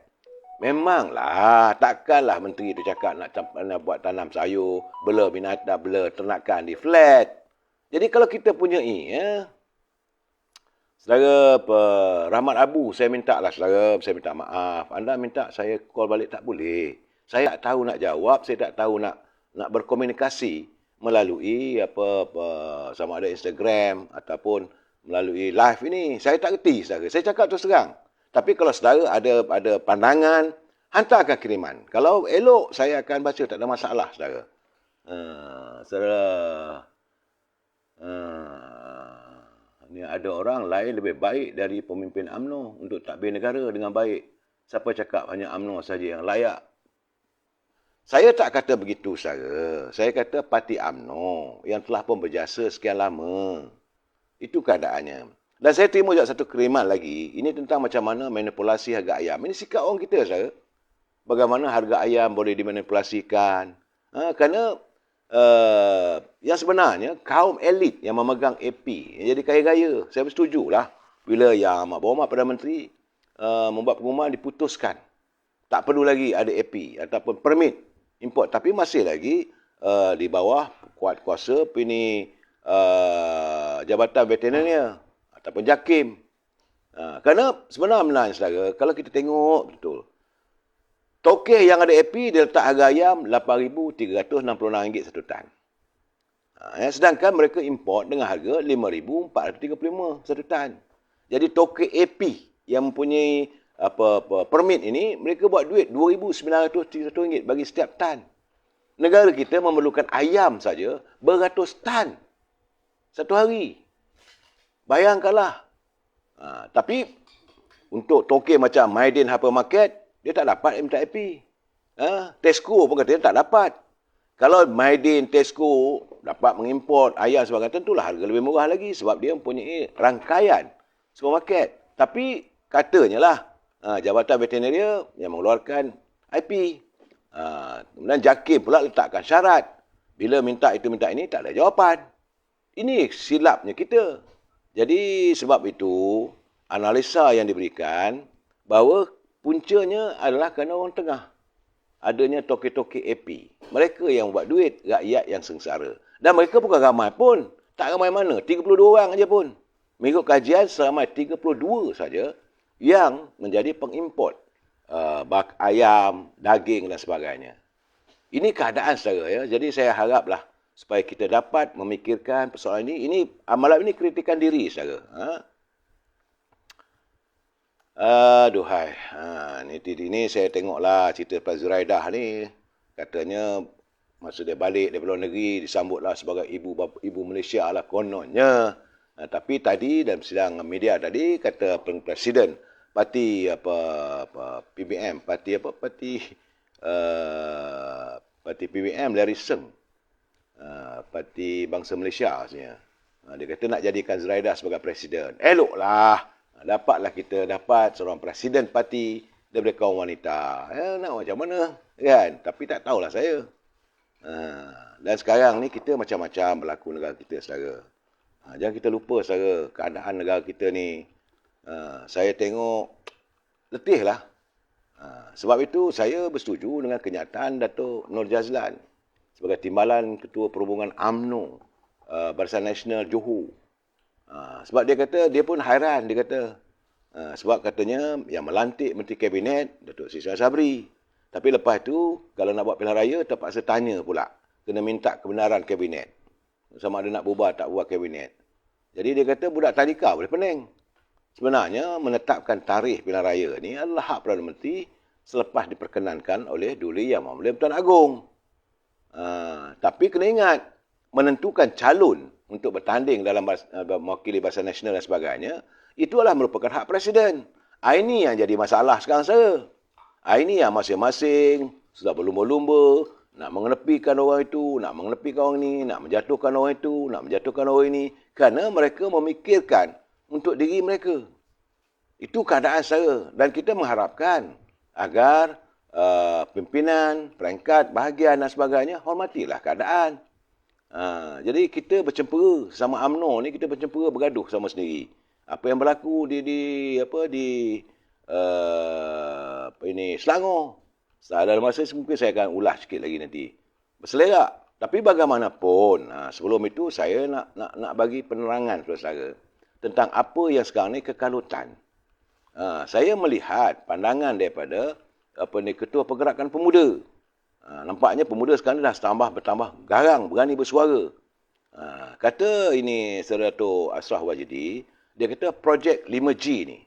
Memanglah, takkanlah menteri itu cakap nak buat tanam sayur, bela binatang, bela ternakan di flat. Jadi kalau kita punya saudara Rahmat Abu, saya minta maaf. Anda minta saya call balik tak boleh. Saya tak tahu nak jawab, saya tak tahu nak berkomunikasi melalui sama ada Instagram ataupun melalui live ini. Saya tak reti, saudara. Saya cakap terus terang. Tapi kalau saudara ada pandangan, hantarkan kiriman. Kalau elok, saya akan baca, tak ada masalah, saudara. Saudara, ni ada orang lain lebih baik dari pemimpin UMNO untuk takbir negara dengan baik. Siapa cakap hanya UMNO saja yang layak? Saya tak kata begitu, saudara. Saya kata parti UMNO yang telah pun berjasa sekian lama. Itu keadaannya. Dan saya terima juga satu kiriman lagi. Ini tentang macam mana manipulasi harga ayam. Ini sikap orang kita, saudara. Bagaimana harga ayam boleh dimanipulasikan. Kerana yang sebenarnya kaum elit yang memegang AP yang jadi kaya-kaya. Saya bersetujulah bila yang amat berhormat Perdana Menteri membuat pengumuman diputuskan. Tak perlu lagi ada AP ataupun permit import. Tapi masih lagi di bawah kuat kuasa Jabatan Veterinary ataupun JAKIM. Kerana sebenarnya, saudara, kalau kita tengok betul, tokeh yang ada AP, dia letak harga ayam RM8,366 satu tan. Sedangkan mereka import dengan harga RM5,435 satu tan. Jadi tokeh AP yang mempunyai permit ini, mereka buat duit RM2,931 bagi setiap tan. Negara kita memerlukan ayam saja beratus tan satu hari. Bayangkanlah. Tapi untuk tokeh macam Maidin Hypermarket, dia tak dapat minta AP. Tesco pun kata dia tak dapat. Kalau Maidin, Tesco dapat mengimport ayam sebagainya, tentulah harga lebih murah lagi sebab dia mempunyai rangkaian supermarket. Tapi katanya lah, Jabatan Veterinary yang mengeluarkan IP. Kemudian JAKIM pula letakkan syarat. Bila minta itu, minta ini, tak ada jawapan. Ini silapnya kita. Jadi sebab itu, analisa yang diberikan bahawa puncanya adalah kerana orang tengah. Adanya tokeh-tokeh AP. Mereka yang buat duit, rakyat yang sengsara. Dan mereka bukan ramai pun. Tak ramai mana, 32 orang aja pun. Mengikut kajian, seramai 32 saja yang menjadi pengimport ayam, daging dan sebagainya. Ini keadaan, saudara, ya. Jadi saya haraplah supaya kita dapat memikirkan persoalan ini. Malam ini kritikan diri, saudara. Aduhai. Ini saya tengoklah cerita Pak Zuraidah ni. Katanya masa dia balik dari luar negeri disambutlah sebagai ibu Malaysia lah kononnya. Tapi tadi dalam sidang media tadi kata Presiden parti PBM, parti PBM Larry Seng. Parti Bangsa Malaysia maksudnya. Dia kata nak jadikan Zuraidah sebagai presiden. Eloklah. Dapatlah kita dapat seorang presiden parti daripada kaum wanita. Nak macam mana? Kan? Tapi tak tahulah saya. Dan sekarang ni kita macam-macam berlaku negara kita, saudara. Jangan kita lupa, saudara, keadaan negara kita ni. Saya tengok letihlah. Sebab itu saya bersetuju dengan kenyataan Datuk Nur Jazlan sebagai Timbalan Ketua Perhubungan UMNO Barisan Nasional Johor. Sebab dia kata, dia pun hairan, dia kata. Sebab katanya yang melantik Menteri Kabinet Datuk Seri Sarwan Sabri. Tapi lepas tu, kalau nak buat pilihan raya, terpaksa tanya pula. Kena minta kebenaran Kabinet. Sama ada nak bubar tak bubar Kabinet. Jadi dia kata budak tadika boleh pening. Sebenarnya menetapkan tarikh pilihan raya ni adalah hak Perdana Menteri selepas diperkenankan oleh Duli Yang Maha Mulia Pertuan Agong. Tapi kena ingat, menentukan calon untuk bertanding dalam mewakili Barisan Nasional dan sebagainya, itu adalah merupakan hak Presiden. Ini yang jadi masalah sekarang, saya. Ini yang masing-masing sudah berlumba-lumba nak mengenepikan orang itu, nak mengenepikan orang ini, nak menjatuhkan orang itu, nak menjatuhkan orang ini, kerana mereka memikirkan untuk diri mereka. Itu keadaan saya, dan kita mengharapkan agar pimpinan, peringkat, bahagian dan sebagainya hormatilah keadaan. Jadi kita bercempera sama UMNO ni, kita bercempera bergaduh sama sendiri. Apa yang berlaku di Selangor. Dalam masa mungkin saya akan ulas sikit lagi nanti. Berselerak. Tapi bagaimanapun, sebelum itu saya nak bagi penerangan kepada saudara tentang apa yang sekarang ni kekalutan. Saya melihat pandangan daripada Ketua Pergerakan Pemuda. Nampaknya pemuda sekarang ni dah bertambah garang, berani bersuara. Kata ini Saudara Dato' Ashraf Wajidi, dia kata projek 5G ni.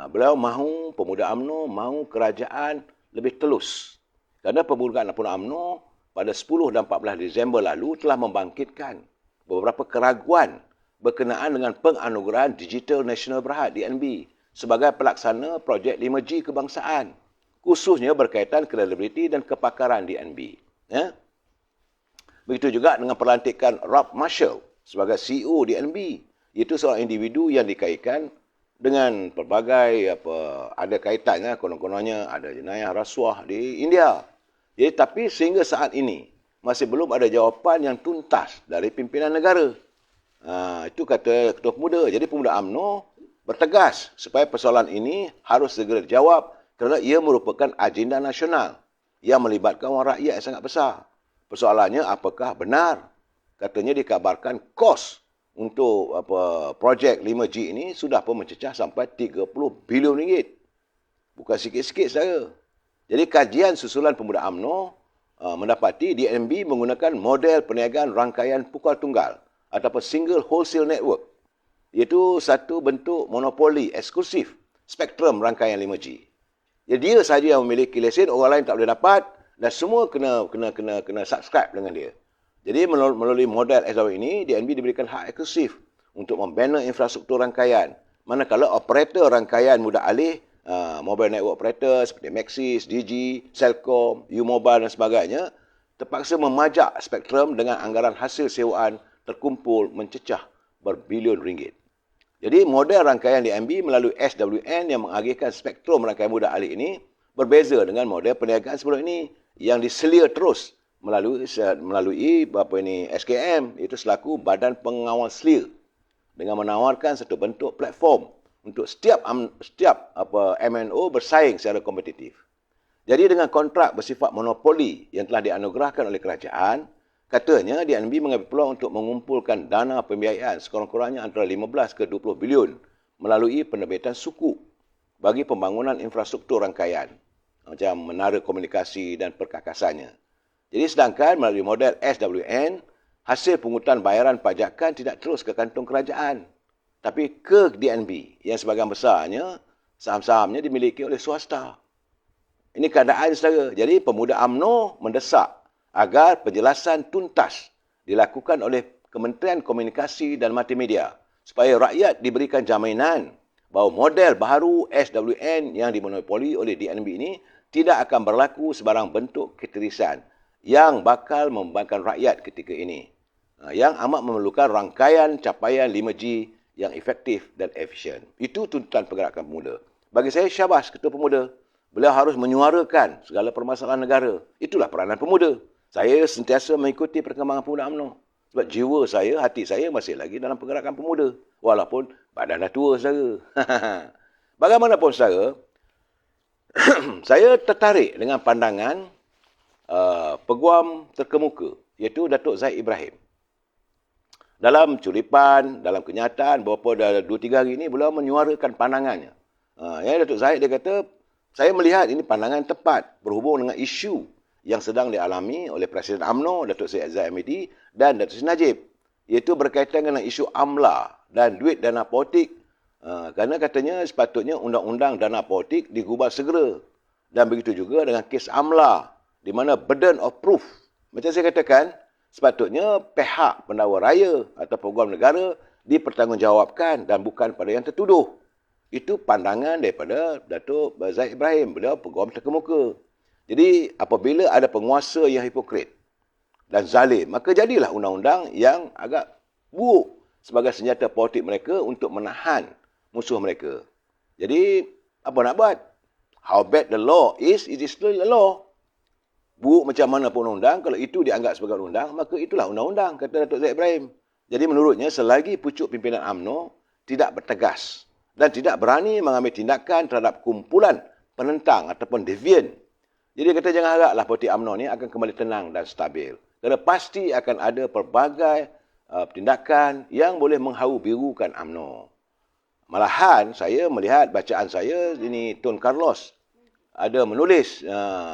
Beliau mahu, pemuda UMNO mahu kerajaan lebih telus. Kerana Perburukan Nasional UMNO pada 10 dan 14 Disember lalu telah membangkitkan beberapa keraguan berkenaan dengan penganugerahan Digital Nasional Berhad DNB sebagai pelaksana projek 5G kebangsaan, khususnya berkaitan kredibiliti dan kepakaran DNB. Ya? Begitu juga dengan pelantikan Rob Marshall sebagai CEO DNB. Itu seorang individu yang dikaitkan dengan pelbagai ada kaitannya, konon-kononnya ada jenayah rasuah di India. Jadi, tapi sehingga saat ini masih belum ada jawapan yang tuntas dari pimpinan negara. Itu kata Ketua Pemuda. Jadi Pemuda UMNO bertegas supaya persoalan ini harus segera dijawab kerana ia merupakan agenda nasional yang melibatkan orang rakyat yang sangat besar. Persoalannya apakah benar? Katanya dikabarkan kos untuk projek 5G ini sudah pun mencecah sampai 30 bilion ringgit. Bukan sikit-sikit saja. Jadi kajian susulan Pemuda UMNO mendapati DNB menggunakan model perniagaan rangkaian pukul tunggal ataupun single wholesale network. Iaitu satu bentuk monopoli eksklusif spektrum rangkaian 5G. Jadi dia sahaja yang memiliki lesen, orang lain tak boleh dapat dan semua kena subscribe dengan dia. Jadi melalui model SW ini, DNB diberikan hak eksklusif untuk membina infrastruktur rangkaian. Manakala operator rangkaian mudah alih, mobile network operator seperti Maxis, Digi, Celcom, U-Mobile dan sebagainya, terpaksa memajak spektrum dengan anggaran hasil sewaan terkumpul mencecah berbilion ringgit. Jadi model rangkaian DNB melalui SWN yang mengagihkan spektrum rangkaian mudah alih ini berbeza dengan model perniagaan sebelum ini yang diselia terus melalui SKM, iaitu selaku Badan Pengawal Selia, dengan menawarkan satu bentuk platform untuk setiap MNO bersaing secara kompetitif. Jadi dengan kontrak bersifat monopoli yang telah dianugerahkan oleh kerajaan, katanya DNB mengambil peluang untuk mengumpulkan dana pembiayaan sekurang-kurangnya antara 15 ke 20 bilion melalui penerbitan sukuk bagi pembangunan infrastruktur rangkaian, macam menara komunikasi dan perkakasannya. Jadi sedangkan melalui model SWN, hasil pungutan bayaran pajakan tidak terus ke kantung kerajaan, tapi ke DNB yang sebahagian besarnya saham-sahamnya dimiliki oleh swasta. Ini keadaan saudara. Jadi Pemuda UMNO mendesak agar penjelasan tuntas dilakukan oleh Kementerian Komunikasi dan Multimedia supaya rakyat diberikan jaminan bahawa model baharu SWN yang dimonopoli oleh DNB ini tidak akan berlaku sebarang bentuk ketirisan yang bakal membebankan rakyat ketika ini, yang amat memerlukan rangkaian capaian 5G yang efektif dan efisien. Itu tuntutan Pergerakan Pemuda. Bagi saya, syabas Ketua Pemuda. Beliau harus menyuarakan segala permasalahan negara. Itulah peranan pemuda. Saya sentiasa mengikuti perkembangan Pemuda UMNO. Sebab jiwa saya, hati saya masih lagi dalam Pergerakan Pemuda. Walaupun badan dah tua saudara. Bagaimanapun saudara, saya tertarik dengan pandangan peguam terkemuka, iaitu Datuk Zahid Ibrahim. Dalam curipan, dalam kenyataan, beberapa dah 2-3 hari ini, beliau menyuarakan pandangannya. Datuk Zahid dia kata, saya melihat ini pandangan tepat berhubung dengan isu yang sedang dialami oleh Presiden UMNO, Datuk Seri Zahid Hamidi dan Datuk Seri Najib, iaitu berkaitan dengan isu amla dan duit dana politik. Kerana katanya sepatutnya undang-undang dana politik digubal segera. Dan begitu juga dengan kes amla, di mana burden of proof, macam saya katakan, sepatutnya pihak pendakwa raya atau peguam negara dipertanggungjawabkan dan bukan pada yang tertuduh. Itu pandangan daripada Datuk Zahid Ibrahim, beliau peguam terkemuka. Jadi apabila ada penguasa yang hipokrit dan zalim, maka jadilah undang-undang yang agak buruk sebagai senjata politik mereka untuk menahan musuh mereka. Jadi apa nak buat? How bad the law is, it is still a law. Buruk macam mana pun undang, kalau itu dianggap sebagai undang, maka itulah undang-undang, kata Datuk Zaid Ibrahim. Jadi menurutnya, selagi pucuk pimpinan UMNO tidak bertegas dan tidak berani mengambil tindakan terhadap kumpulan penentang ataupun devian, jadi kata jangan haraplah politik UMNO ni akan kembali tenang dan stabil. Kerana pasti akan ada pelbagai tindakan yang boleh menghau birukan UMNO. Malahan saya melihat bacaan saya, ini Tun Carlos ada menulis,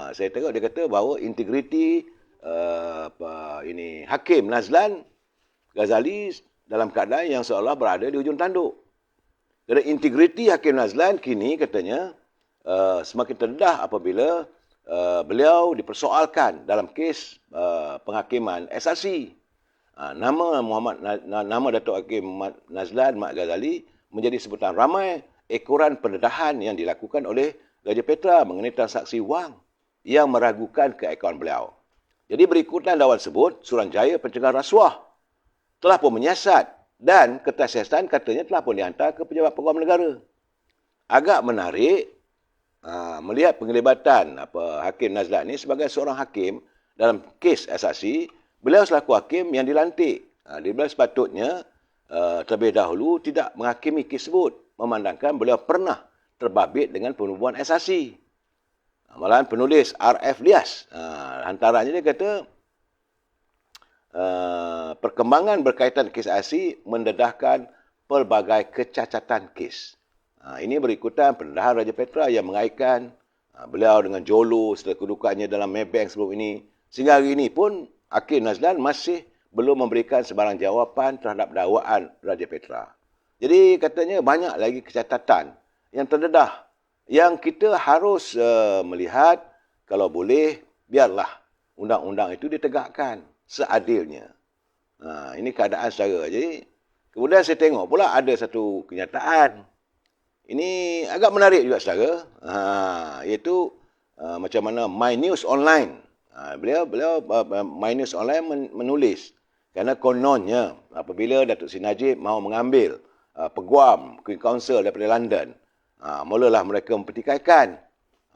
saya tengok dia kata bahawa integriti Hakim Nazlan Ghazali dalam keadaan yang seolah berada di hujung tanduk. Kerana integriti Hakim Nazlan kini katanya semakin terdedah apabila beliau dipersoalkan dalam kes penghakiman SRC. Nama Datuk Hakim Nazlan Mat Ghazali menjadi sebutan ramai ekoran pendedahan yang dilakukan oleh Raja Petra mengenai transaksi wang yang meragukan keekonomian beliau. Jadi berikutan dakwaan sebut, Suruhanjaya Pencegahan Rasuah telah pun menyiasat dan kertas siasatan katanya telah pun dihantar ke pejabat peguam negara. Agak menarik melihat penglibatan Hakim Nazlan ini sebagai seorang hakim dalam kes SRC. Beliau selaku hakim yang dilantik. Beliau sepatutnya terlebih dahulu tidak menghakimi kes tersebut, memandangkan beliau pernah terbabit dengan penubuhan SRC. Malahan penulis R.F. Lias, antaranya dia kata, perkembangan berkaitan kes SRC mendedahkan pelbagai kecacatan kes. Ini berikutan pendedahan Raja Petra yang mengaitkan beliau dengan Jolo setelah kedudukannya dalam Maybank sebelum ini. Sehingga hari ini pun Hakim Nazlan masih belum memberikan sebarang jawapan terhadap dakwaan Raja Petra. Jadi katanya banyak lagi kecacatan yang terdedah yang kita harus melihat, kalau boleh biarlah undang-undang itu ditegakkan seadilnya. Ini keadaan secara. Jadi kemudian saya tengok pula ada satu kenyataan. Ini agak menarik juga saudara, iaitu macam mana My News Online. Beliau My News Online menulis, kerana kononnya apabila Datuk Seri Najib mahu mengambil peguam Queen Counsel daripada London, mulalah mereka mempertikaikan,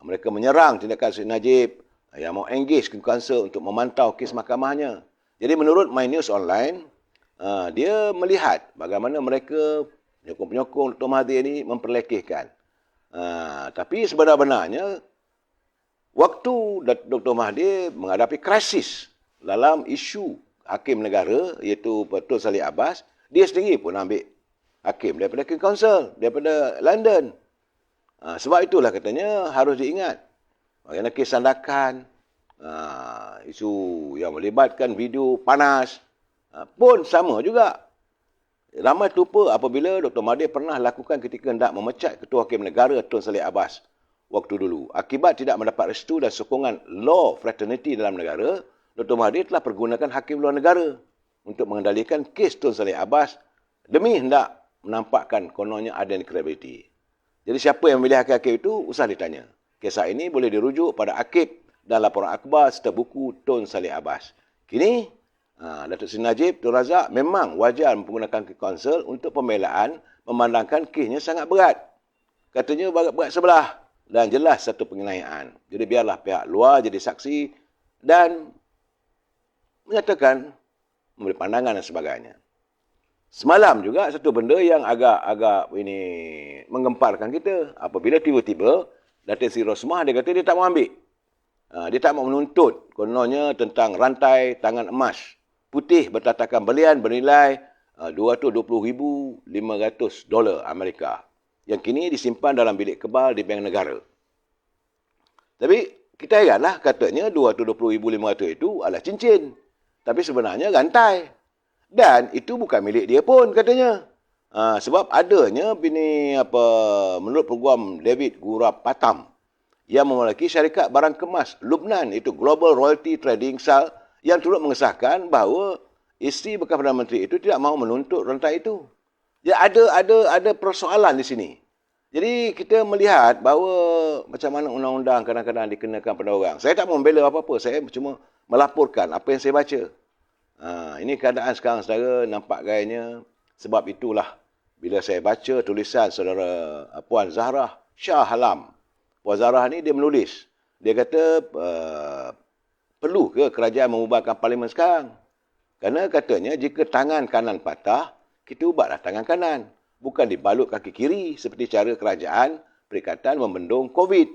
mereka menyerang tindakan Seri Najib yang mahu engage Queen Counsel untuk memantau kes mahkamahnya. Jadi menurut My News Online, dia melihat bagaimana mereka penyokong-penyokong Dr. Mahathir ini memperlekehkan. Tapi sebenar-benarnya, waktu Dr. Mahathir menghadapi krisis dalam isu hakim negara, iaitu Tun Salleh Abbas, dia sendiri pun ambil hakim daripada Queen Counsel, daripada London. Sebab itulah katanya harus diingat. Bagaimana kes sandakan, isu yang melibatkan video panas, pun sama juga. Ramai terlupa apabila Dr. Mahathir pernah lakukan ketika hendak memecat Ketua Hakim Negara Tun Salleh Abbas waktu dulu. Akibat tidak mendapat restu dan sokongan law fraternity dalam negara, Dr. Mahathir telah pergunakan hakim luar negara untuk mengendalikan kes Tun Salleh Abbas demi hendak menampakkan kononnya ada credibility. Jadi siapa yang memilih hakim-hakim itu, usah ditanya. Kisah ini boleh dirujuk pada Akib dan laporan akhbar serta buku Tun Salleh Abbas. Kini, Datuk Seri Najib Tun Razak memang wajar menggunakan Counsel untuk pembelaan, memandangkan kesnya sangat berat. Katanya berat sebelah dan jelas satu penganiayaan. Jadi biarlah pihak luar jadi saksi dan menyatakan, memberi pandangan dan sebagainya. Semalam juga satu benda yang agak ini menggemparkan kita. Apabila tiba-tiba Datin Seri Rosmah dia kata dia tak mau ambil. Dia tak mau menuntut kononnya tentang rantai tangan emas putih bertatakan belian bernilai $220,500 Amerika yang kini disimpan dalam bilik kebal di Bank Negara. Tapi kita heranlah, katanya $220,500 itu adalah cincin. Tapi sebenarnya rantai. Dan itu bukan milik dia pun katanya. Sebab adanya menurut peguam David Gurapatam yang memiliki syarikat barang kemas Lubnan, itu Global Royalty Trading SAL, yang turut mengesahkan bahawa isteri bekas Perdana Menteri itu tidak mahu menuntut rantai itu. Jadi ada persoalan di sini. Jadi kita melihat bahawa macam mana undang-undang kadang-kadang dikenakan pada orang. Saya tak membela apa-apa, saya cuma melaporkan apa yang saya baca. Ini keadaan sekarang saudara, nampak gayanya. Sebab itulah bila saya baca tulisan saudara Puan Zahrah Shah Alam. Puan Zahrah ni dia menulis. Dia kata perlu ke kerajaan mengubahkan parlimen sekarang? Kerana katanya jika tangan kanan patah, kita ubahlah tangan kanan. Bukan dibalut kaki kiri seperti cara kerajaan Perikatan membendung COVID.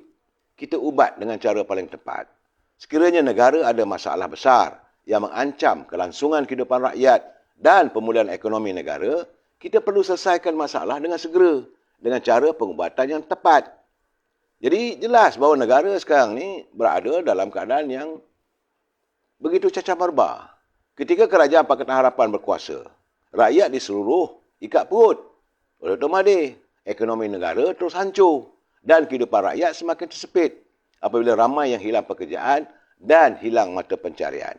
Kita ubat dengan cara paling tepat. Sekiranya negara ada masalah besar yang mengancam kelangsungan kehidupan rakyat dan pemulihan ekonomi negara, kita perlu selesaikan masalah dengan segera, dengan cara pengubatan yang tepat. Jadi jelas bahawa negara sekarang ni berada dalam keadaan yang begitu cacah barbah. Ketika kerajaan Pakatan Harapan berkuasa, rakyat di seluruh ikat perut. Oleh otomatis, ekonomi negara terus hancur dan kehidupan rakyat semakin tersepit apabila ramai yang hilang pekerjaan dan hilang mata pencarian.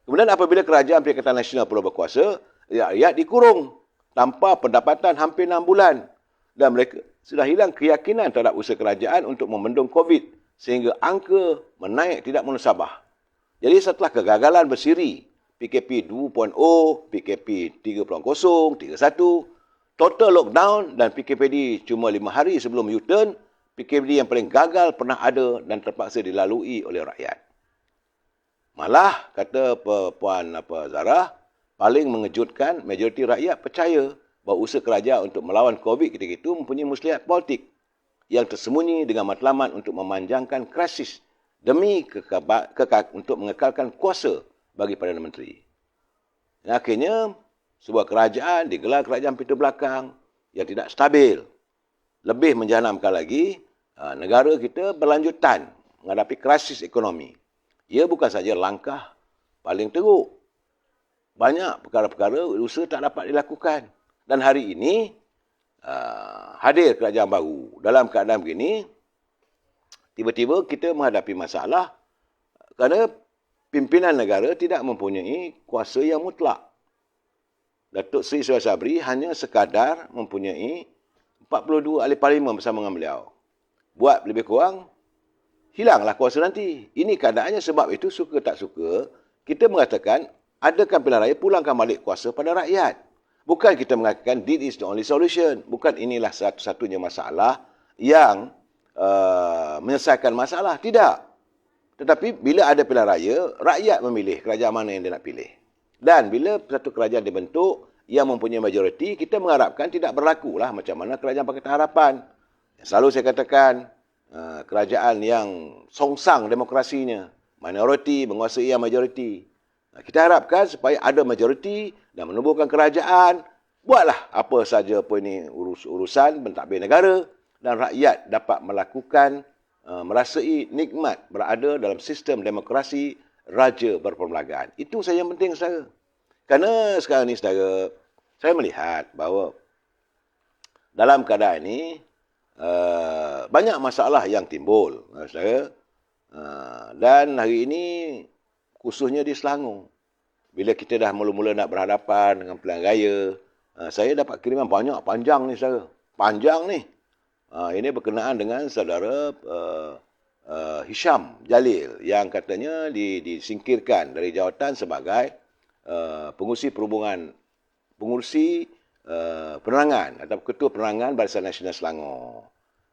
Kemudian apabila kerajaan Perikatan Nasional perlu berkuasa, rakyat dikurung tanpa pendapatan hampir 6 bulan dan mereka sudah hilang keyakinan terhadap usaha kerajaan untuk membendung COVID sehingga angka menaik tidak menusabah. Jadi setelah kegagalan bersiri PKP 2.0, PKP 3.0, 3.1, total lockdown dan PKPD cuma 5 hari sebelum U-turn, PKPD yang paling gagal pernah ada dan terpaksa dilalui oleh rakyat. Malah, kata Puan Zahrah, paling mengejutkan majoriti rakyat percaya bahawa usaha kerajaan untuk melawan COVID ketika itu mempunyai muslihat politik yang tersembunyi dengan matlamat untuk memanjangkan krisis demi untuk mengekalkan kuasa bagi Perdana Menteri. Dan akhirnya, sebuah kerajaan digelar kerajaan pintu belakang yang tidak stabil. Lebih menjanamkan lagi, negara kita berlanjutan menghadapi krisis ekonomi. Ia bukan saja langkah paling teruk. Banyak perkara-perkara usaha tak dapat dilakukan. Dan hari ini, hadir kerajaan baru. Dalam keadaan begini, tiba-tiba kita menghadapi masalah kerana pimpinan negara tidak mempunyai kuasa yang mutlak. Datuk Seri Suraya Sabri hanya sekadar mempunyai 42 ahli parlimen bersama dengan beliau. Buat lebih kurang, hilanglah kuasa nanti. Ini keadaannya, sebab itu suka tak suka, kita mengatakan, adakan pilihan raya, pulangkan balik kuasa pada rakyat. Bukan kita mengatakan, this is the only solution. Bukan inilah satu-satunya masalah yang menyelesaikan masalah. Tidak. Tetapi bila ada pilihan raya, rakyat memilih kerajaan mana yang dia nak pilih. Dan bila satu kerajaan dibentuk yang mempunyai majoriti, kita mengharapkan tidak berlakulah macam mana kerajaan Pakatan Harapan. Selalu saya katakan, kerajaan yang songsang demokrasinya, minoriti menguasai yang majoriti. Kita harapkan supaya ada majoriti dan menubuhkan kerajaan, buatlah apa saja apa ini urusan pentadbir negara dan rakyat dapat melakukan, merasai nikmat berada dalam sistem demokrasi raja berperlembagaan. Itu saja yang penting, saudara. Kerana sekarang ni, saudara, saya melihat bahawa dalam keadaan ini, banyak masalah yang timbul, saudara. Dan hari ini, khususnya di Selangor, bila kita dah mula-mula nak berhadapan dengan pilihan raya, saya dapat kiriman banyak, panjang ni, saudara. Panjang ni. Ini berkenaan dengan saudara Hisham Jalil yang katanya disingkirkan dari jawatan sebagai pengurusi penerangan atau ketua penerangan Barisan Nasional Selangor.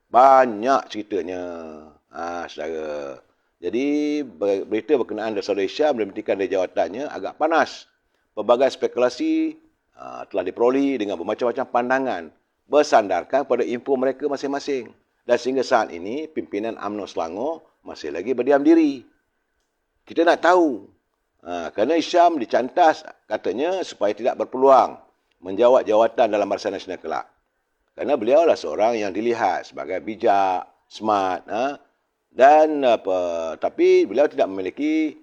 Banyak ceritanya, saudara. Jadi berita berkenaan dengan saudara Hisham diberhentikan dari jawatannya agak panas. Pelbagai spekulasi telah diperoleh dengan bermacam-macam pandangan bersandarkan pada info mereka masing-masing. Dan sehingga saat ini, pimpinan UMNO Selangor masih lagi berdiam diri. Kita nak tahu. Kerana Hisham dicantas katanya supaya tidak berpeluang menjawat jawatan dalam Barisan Nasional kelak. Kerana beliau adalah seorang yang dilihat sebagai bijak, smart. Tapi beliau tidak memiliki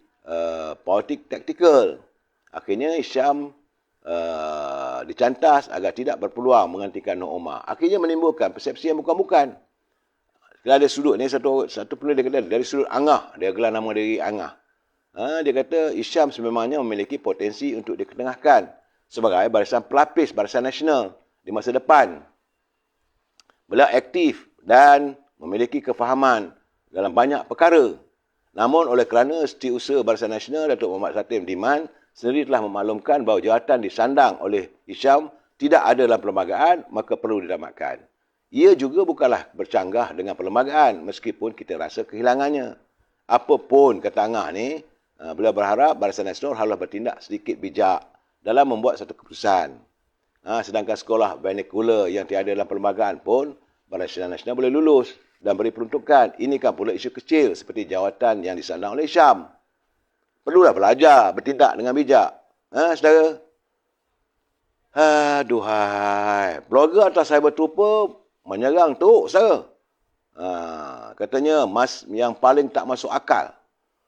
politik taktikal. Akhirnya Hisham dicantas agar tidak berpeluang menggantikan Nur Omar. Akhirnya menimbulkan persepsi yang bukan-bukan. Kalau ada sudut ni, satu penulis dia kata dari sudut Angah, dia gelar nama diri Angah. Dia kata Hisham sememangnya memiliki potensi untuk diketengahkan sebagai barisan pelapis Barisan Nasional di masa depan. Beliau aktif dan memiliki kefahaman dalam banyak perkara. Namun oleh kerana Setiausaha Barisan Nasional Datuk Muhammad Satim Diman sendiri telah memaklumkan bahawa jawatan disandang oleh Hisham tidak ada dalam perlembagaan, maka perlu ditamatkan. Ia juga bukanlah bercanggah dengan perlembagaan meskipun kita rasa kehilangannya. Apapun kata Angah ni, beliau berharap Barisan Nasional harus bertindak sedikit bijak dalam membuat satu keputusan. Sedangkan sekolah vernacular yang tiada dalam perlembagaan pun Barisan Nasional boleh lulus dan beri peruntukan. Ini kan pula isu kecil seperti jawatan yang disandang oleh Syam. Perlulah belajar, bertindak dengan bijak. Saudara? Aduhai. Blogger atau cyber trooper menyerang tu, saudara. Katanya mas yang paling tak masuk akal.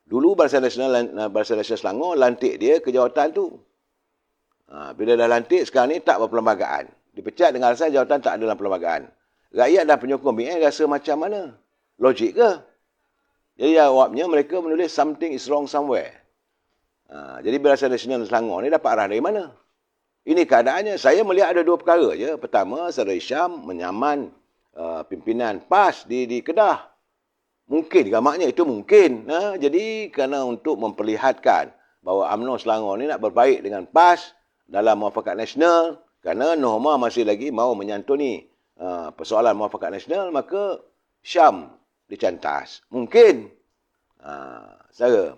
Dulu Barisan Nasional Selangor lantik dia ke jawatan tu. Bila dah lantik, sekarang ni tak berperlembagaan. Dipecat dengan alasan jawatan tak ada dalam perlembagaan. Rakyat dan penyokong BN rasa macam mana? Logik ke? Jadi awaknya mereka menulis something is wrong somewhere. Jadi Barisan Nasional Selangor ni dapat arah dari mana? Ini keadaannya. Saya melihat ada dua perkara je. Pertama, Saudara Hisham menyaman pimpinan PAS di Kedah. Mungkin gamaknya itu mungkin. Jadi kerana untuk memperlihatkan bahawa UMNO Selangor ni nak berbaik dengan PAS dalam muafakat nasional, kerana Norma masih lagi mahu menyantuni persoalan muafakat nasional, maka Syam dicantas. Mungkin. Saudara.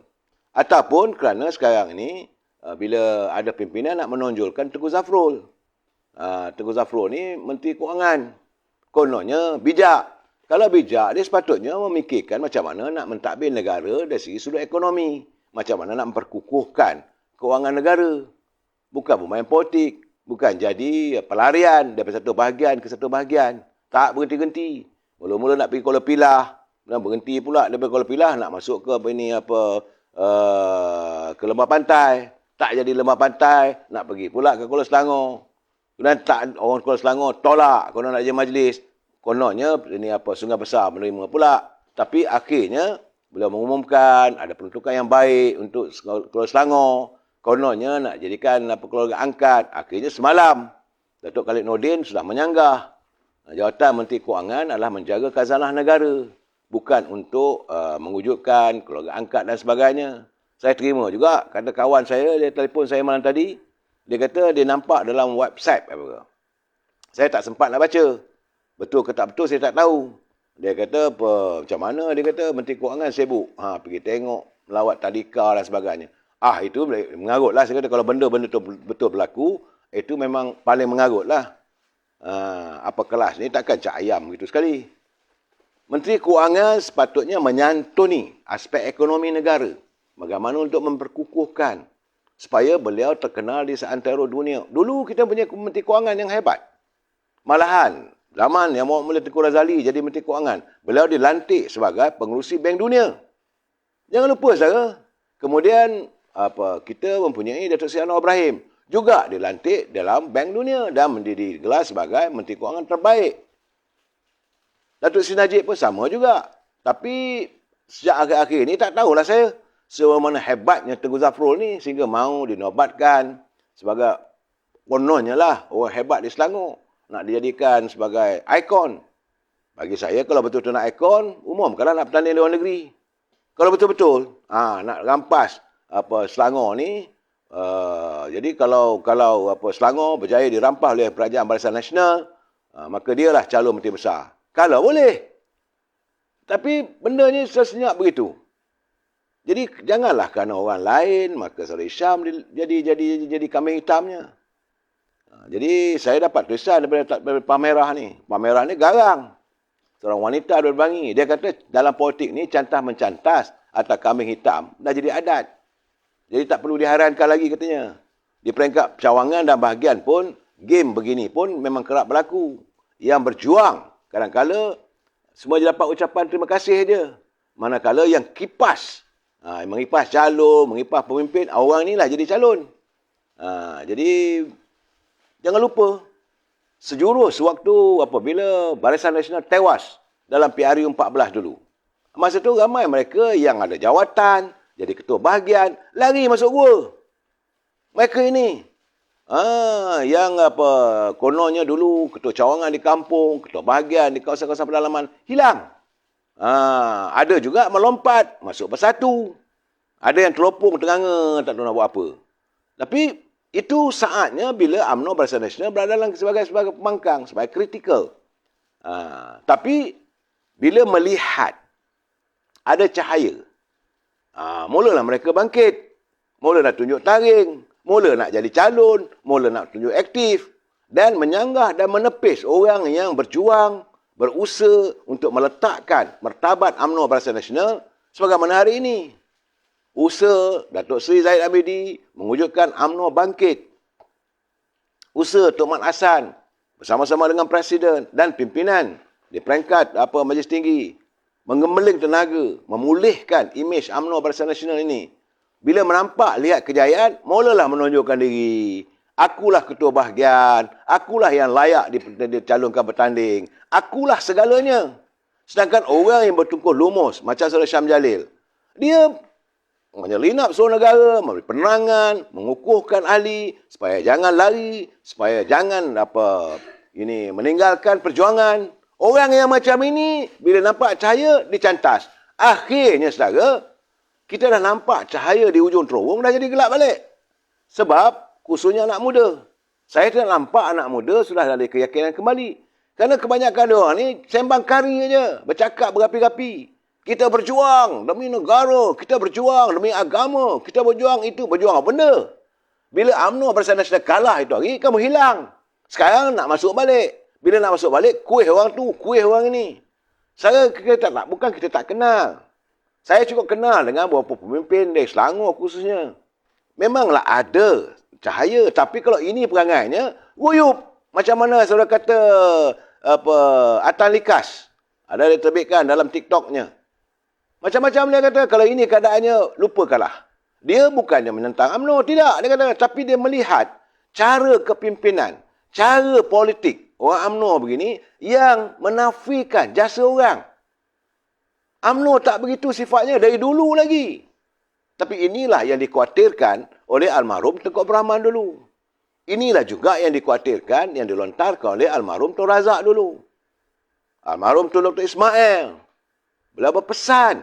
Ataupun kerana sekarang ini, bila ada pimpinan nak menonjolkan Tengku Zafrul. Tengku Zafrul ni Menteri Kewangan. Kononnya bijak. Kalau bijak, dia sepatutnya memikirkan macam mana nak mentadbir negara dari segi sudut ekonomi. Macam mana nak memperkukuhkan kewangan negara. Bukan bermain politik. Bukan jadi pelarian daripada satu bahagian ke satu bahagian. Tak berhenti-henti. Mula-mula nak pergi Kuala Pilah. Dan berhenti pula daripada Kuala Pilah nak masuk ke ke lembah pantai. Tak jadi lembah pantai. Nak pergi pula ke Kuala Selangor. Kemudian tak, orang Kuala Selangor tolak. Konon nak jadi majlis. Kononnya Sungai Besar menerima pula. Tapi akhirnya beliau mengumumkan ada peruntukan yang baik untuk Kuala Selangor. Kononnya nak jadikan keluarga angkat. Akhirnya semalam Datuk Khalid Nordin sudah menyanggah. Jawatan Menteri Kewangan adalah menjaga khazanah negara. Bukan untuk mewujudkan keluarga angkat dan sebagainya. Saya terima juga. Kata kawan saya, dia telefon saya malam tadi. Dia kata dia nampak dalam website. Saya tak sempat nak baca. Betul ke tak betul, saya tak tahu. Dia kata, macam mana? Dia kata, Menteri Kewangan sibuk. Pergi tengok, melawat tadika dan sebagainya. Itu mengarutlah. Saya kata, kalau benda-benda tu betul berlaku, itu memang paling mengarutlah. Apa kelas ni takkan cak ayam gitu sekali. Menteri Kewangan sepatutnya menyantuni aspek ekonomi negara. Bagaimana untuk memperkukuhkan supaya beliau terkenal di seantero dunia. Dulu kita punya Menteri Kewangan yang hebat. Malahan, zaman yang Muhammad Tengku Razali jadi Menteri Kewangan, beliau dilantik sebagai pengerusi Bank Dunia. Jangan lupa, saudara. Kemudian, kita mempunyai Datuk Seri Anwar Ibrahim. Juga dilantik dalam Bank Dunia dan digelar sebagai Menteri Kewangan terbaik. Datuk Seri Najib pun sama juga. Tapi, sejak akhir-akhir ini tak tahulah saya sebagaimana hebatnya Tengku Zafrul ni sehingga mahu dinobatkan sebagai kononnya lah orang hebat di Selangor. Nak dijadikan sebagai ikon. Bagi saya kalau betul-betul nak ikon, umumkanlah nak bertanding di luar negeri. Kalau betul-betul nak rampas Selangor ni, jadi kalau Selangor berjaya dirampas oleh Kerajaan Barisan Nasional, maka dialah calon Menteri Besar. Kalau boleh. Tapi benda ni senyap begitu. Jadi janganlah kerana orang lain maka Saudara Hisham jadi kambing hitamnya. Jadi saya dapat tulisan daripada Pak Merah ni. Pak Merah ni garang. Seorang wanita berbangi. Dia kata dalam politik ni cantah-mencantas atau kambing hitam dah jadi adat. Jadi tak perlu diherankan lagi katanya. Di peringkat cawangan dan bahagian pun game begini pun memang kerap berlaku. Yang berjuang kadang-kala semua dia dapat ucapan terima kasih je. Manakala yang kipas mengipas calon, mengipas pemimpin, orang inilah jadi calon. Jadi, jangan lupa, sejurus waktu apabila Barisan Nasional tewas dalam PRU 14 dulu. Masa tu ramai mereka yang ada jawatan, jadi ketua bahagian, lari masuk gua. Mereka ini, yang kononnya dulu ketua cawangan di kampung, ketua bahagian di kawasan-kawasan pedalaman, hilang. Ada juga melompat, masuk bersatu. Ada yang terlopong, teranga, tak tahu nak buat apa. Tapi itu saatnya bila UMNO Barisan Nasional berada dalam sebagai pembangkang, sebagai kritikal. Tapi bila melihat ada cahaya, mulalah mereka bangkit. Mula nak tunjuk taring, mula nak jadi calon, mula nak tunjuk aktif dan menyanggah dan menepis orang yang berjuang, berusaha untuk meletakkan martabat UMNO Barisan Nasional sebagaimana hari ini. Usaha Datuk Seri Zahid Hamidi mewujudkan UMNO bangkit. Usaha Tok Mat Hassan bersama-sama dengan Presiden dan pimpinan di peringkat Majlis Tinggi menggembeling tenaga, memulihkan imej UMNO Barisan Nasional ini. Bila menampak, lihat kejayaan, mulalah menunjukkan diri. Akulah ketua bahagian, akulah yang layak dicalonkan bertanding, akulah segalanya. Sedangkan orang yang bertungkuh lumus, macam Saudara Syam Jalil, dia menyelinap seluruh negara, memberi penerangan, mengukuhkan ahli, supaya jangan lari, supaya jangan meninggalkan perjuangan. Orang yang macam ini, bila nampak cahaya, dicantas. Akhirnya, saudara, kita dah nampak cahaya di hujung terowong, dah jadi gelap balik. Sebab, khususnya anak muda. Saya tidak nampak anak muda sudah ada keyakinan kembali. Kerana kebanyakan orang ni sembang kari aja, bercakap berapi-rapi. Kita berjuang demi negara, kita berjuang demi agama, kita berjuang itu, berjuang apa benda? Bila UMNO Barisan Nasional kalah itu hari, kamu hilang. Sekarang nak masuk balik. Bila nak masuk balik, kuih orang tu, kuih orang ini. Bukan kita tak kenal. Saya cukup kenal dengan beberapa pemimpin dari Selangor khususnya. Memanglah ada cahaya, tapi kalau ini perangainya, guyup. Macam mana saudara kata Atan Likas. Ada dia terbitkan dalam TikToknya. Macam-macam dia kata, kalau ini keadaannya, lupakanlah. Dia bukannya menentang UMNO, tidak. Dia kata, tapi dia melihat cara kepimpinan, cara politik orang UMNO begini yang menafikan jasa orang. UMNO tak begitu sifatnya dari dulu lagi. Tapi inilah yang dikhawatirkan oleh almarhum Tengku Abdul Rahman dulu. Inilah juga yang dikhawatirkan, yang dilontarkan oleh almarhum Tun Razak dulu. Almarhum Tun Dr. Ismail. Beliau berpesan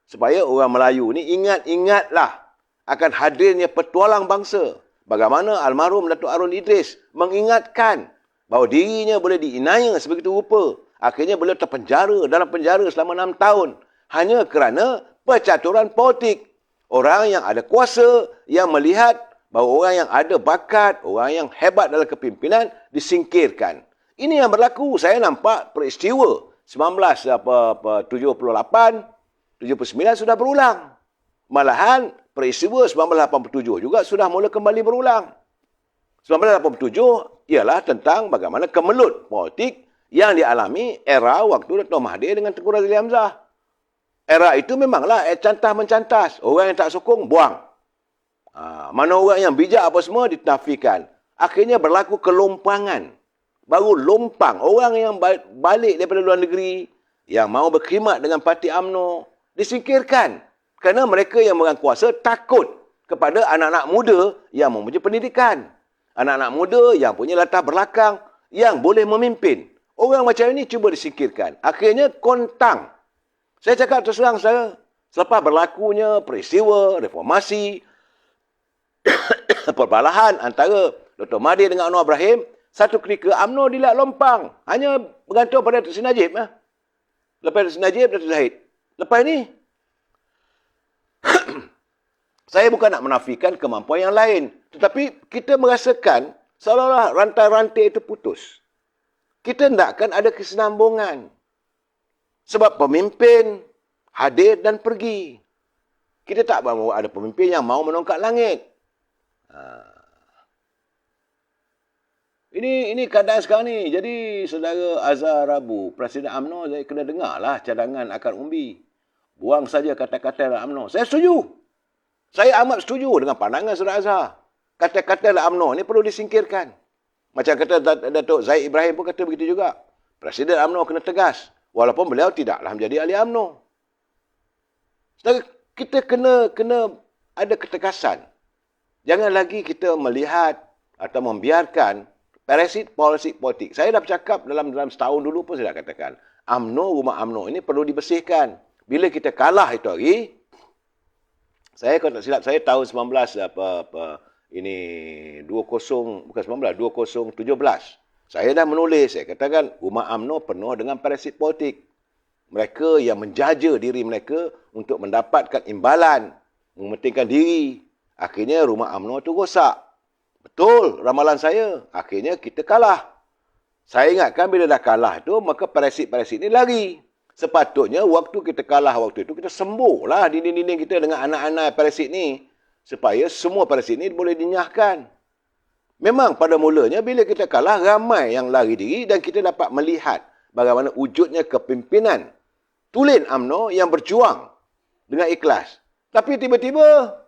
supaya orang Melayu ni ingat-ingatlah akan hadirnya petualang bangsa. Bagaimana almarhum Datuk Harun Idris mengingatkan bahawa dirinya boleh diinaya sebegitu rupa. Akhirnya beliau terpenjara dalam penjara selama 6 tahun. Hanya kerana percaturan politik. Orang yang ada kuasa, yang melihat bahawa orang yang ada bakat, orang yang hebat dalam kepimpinan disingkirkan. Ini yang berlaku. Saya nampak peristiwa 1978, 79 sudah berulang. Malahan peristiwa 1987 juga sudah mula kembali berulang. 1987 ialah tentang bagaimana kemelut politik yang dialami era waktu Dato' Mahathir dengan Tengku Razili Hamzah. Era itu memanglah cantah-mencantas. Orang yang tak sokong, buang. Mana orang yang bijak apa semua, ditafikan. Akhirnya berlaku kelompangan. Baru lompang. Orang yang balik daripada luar negeri, yang mahu berkhidmat dengan parti UMNO, disingkirkan. Kerana mereka yang memegang kuasa takut kepada anak-anak muda yang mempunyai pendidikan. Anak-anak muda yang punya latar belakang, yang boleh memimpin. Orang macam ini cuba disingkirkan. Akhirnya kontang. Saya cakap terus terang saya, selepas berlakunya peristiwa reformasi, perbalahan antara Dr. Mahathir dengan Anwar Ibrahim, satu ketika UMNO dilihat lompang. Hanya bergantung pada Datuk Seri Najib. Lepas Datuk Seri Najib, Datuk Zahid. Lepas ini, saya bukan nak menafikan kemampuan yang lain. Tetapi kita merasakan seolah-olah rantai-rantai itu putus. Kita hendakkan ada kesinambungan. Sebab pemimpin hadir dan pergi. Kita tak mahu ada pemimpin yang mahu menongkat langit. Ini keadaan sekarang ni. Jadi saudara Azhar Rabu, Presiden UMNO, saya kena dengarlah cadangan akar umbi. Buang saja kata-kata dalam UMNO. Saya setuju. Saya amat setuju dengan pandangan saudara Azhar. Kata-kata dalam UMNO ni perlu disingkirkan. Macam kata Datuk Zahid Ibrahim pun kata begitu juga. Presiden UMNO kena tegas. Walaupun beliau tidaklah menjadi ahli UMNO. Sedangkan kita kena ada ketegasan. Jangan lagi kita melihat atau membiarkan parasit politik. Saya dah bercakap dalam setahun dulu pun saya dah katakan. rumah UMNO ini perlu dibersihkan. Bila kita kalah itu hari, saya kalau tak silap saya tahun 2017. Saya dah menulis, saya katakan rumah UMNO penuh dengan parasit politik. Mereka yang menjaja diri mereka untuk mendapatkan imbalan, mementingkan diri. Akhirnya rumah UMNO itu rosak. Betul ramalan saya. Akhirnya kita kalah. Saya ingatkan bila dah kalah tu, maka parasit-parasit ni lari. Sepatutnya waktu kita kalah waktu itu, kita sembuhlah dinding-dinding kita dengan anak-anak parasit ni. Supaya semua parasit ni boleh dinyahkan. Memang pada mulanya bila kita kalah, ramai yang lari diri dan kita dapat melihat bagaimana wujudnya kepimpinan tulen UMNO yang berjuang dengan ikhlas. Tapi tiba-tiba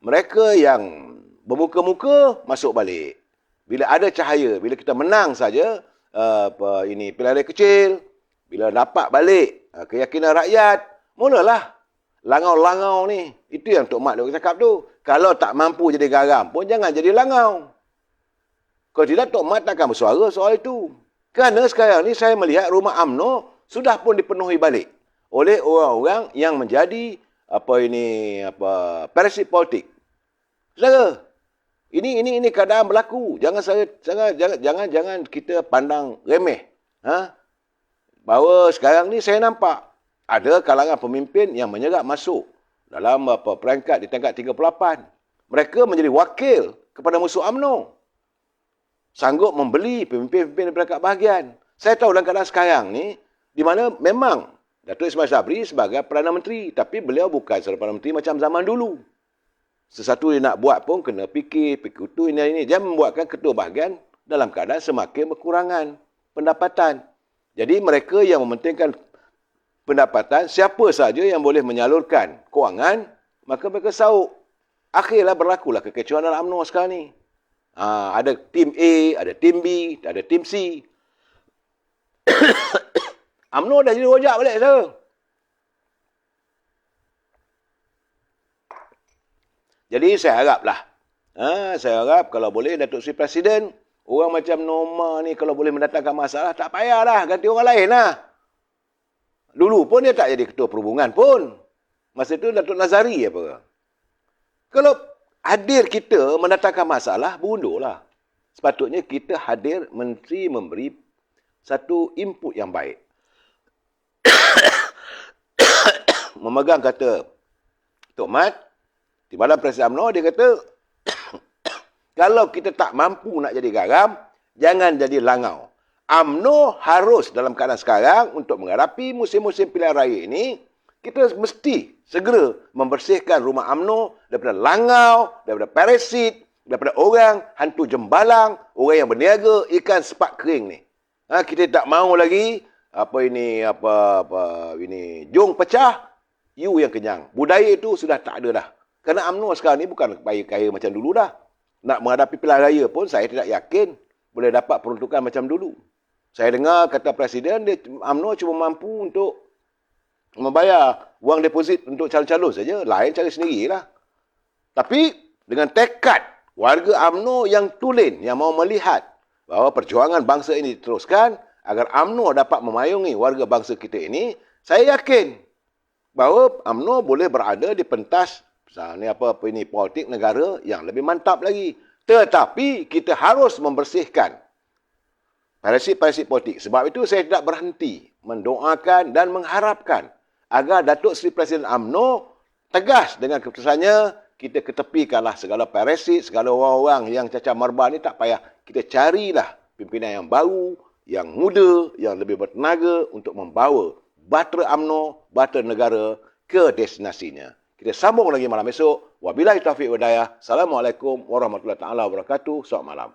mereka yang bermuka-muka masuk balik. Bila ada cahaya, bila kita menang saja, pilihan raya kecil, bila dapat balik keyakinan rakyat, mulalah langau-langau ni. Itu yang Tok Mat dia cakap tu. Kalau tak mampu jadi garam pun jangan jadi langau. Kalau tidak, Tok Mat takkan bersuara soal itu. Kerana sekarang ni saya melihat rumah UMNO sudah pun dipenuhi balik oleh orang-orang yang menjadi parasit politik. Saudara, ini keadaan berlaku. Jangan kita pandang remeh. Bahawa sekarang ni saya nampak ada kalangan pemimpin yang menyerap masuk dalam perangkat di tingkat 38. Mereka menjadi wakil kepada musuh UMNO. Sanggup membeli pemimpin-pemimpin di perangkat bahagian. Saya tahu dalam keadaan sekarang ni, di mana memang Datuk Ismail Sabri sebagai Perdana Menteri, tapi beliau bukan seorang Perdana Menteri macam zaman dulu. Sesuatu dia nak buat pun kena fikir tu ini. Dia membuatkan ketua bahagian dalam keadaan semakin berkurangan pendapatan. Jadi mereka yang mementingkan pendapatan, siapa saja yang boleh menyalurkan kewangan, maka mereka sauk. Akhirnya berlakulah kekecauan dalam UMNO sekarang ni. Ada tim A, ada tim B, ada tim C. UMNO dah jadi rojak balik, saudara. Jadi saya harap kalau boleh Datuk Seri Presiden, orang macam Norma ni kalau boleh mendatangkan masalah, tak payahlah, ganti orang lain lah. Dulu pun dia tak jadi ketua perhubungan pun. Masa itu Datuk Nazari apa. Kalau hadir kita mendatangkan masalah, berundurlah. Sepatutnya kita hadir, menteri memberi satu input yang baik. Memegang kata Tok Mat, di Badan Presiden UMNO, dia kata, kalau kita tak mampu nak jadi garam, jangan jadi langau. UMNO harus dalam keadaan sekarang untuk menghadapi musim-musim pilihan raya ini, kita mesti segera membersihkan rumah UMNO daripada langau, daripada parasit, daripada orang hantu jembalang, orang yang berniaga ikan sepat kering ni. Kita tak mahu lagi jong pecah, you yang kenyang. Budaya itu sudah tak ada dah. Kerana UMNO sekarang ni bukan kaya macam dulu dah. Nak menghadapi pilihan raya pun saya tidak yakin boleh dapat peruntukan macam dulu. Saya dengar kata Presiden, UMNO cuma mampu untuk membayar wang deposit untuk calon-calon saja. Lain cari sendirilah. Tapi dengan tekad warga UMNO yang tulen, yang mau melihat bahawa perjuangan bangsa ini diteruskan agar UMNO dapat memayungi warga bangsa kita ini, saya yakin bahawa UMNO boleh berada di pentas politik negara yang lebih mantap lagi. Tetapi kita harus membersihkan parasit-parasit politik. Sebab itu saya tidak berhenti mendoakan dan mengharapkan agar Datuk Seri Presiden UMNO tegas dengan keputusannya, kita ketepikanlah segala parasit, segala orang-orang yang cacat marba ni, tak payah. Kita carilah pimpinan yang baru, yang muda, yang lebih bertenaga untuk membawa bahtera UMNO, bahtera negara ke destinasinya. Kita sambung lagi malam esok. Wabillahi taufiq wa hidayah. Assalamualaikum warahmatullahi wabarakatuh. Selamat malam.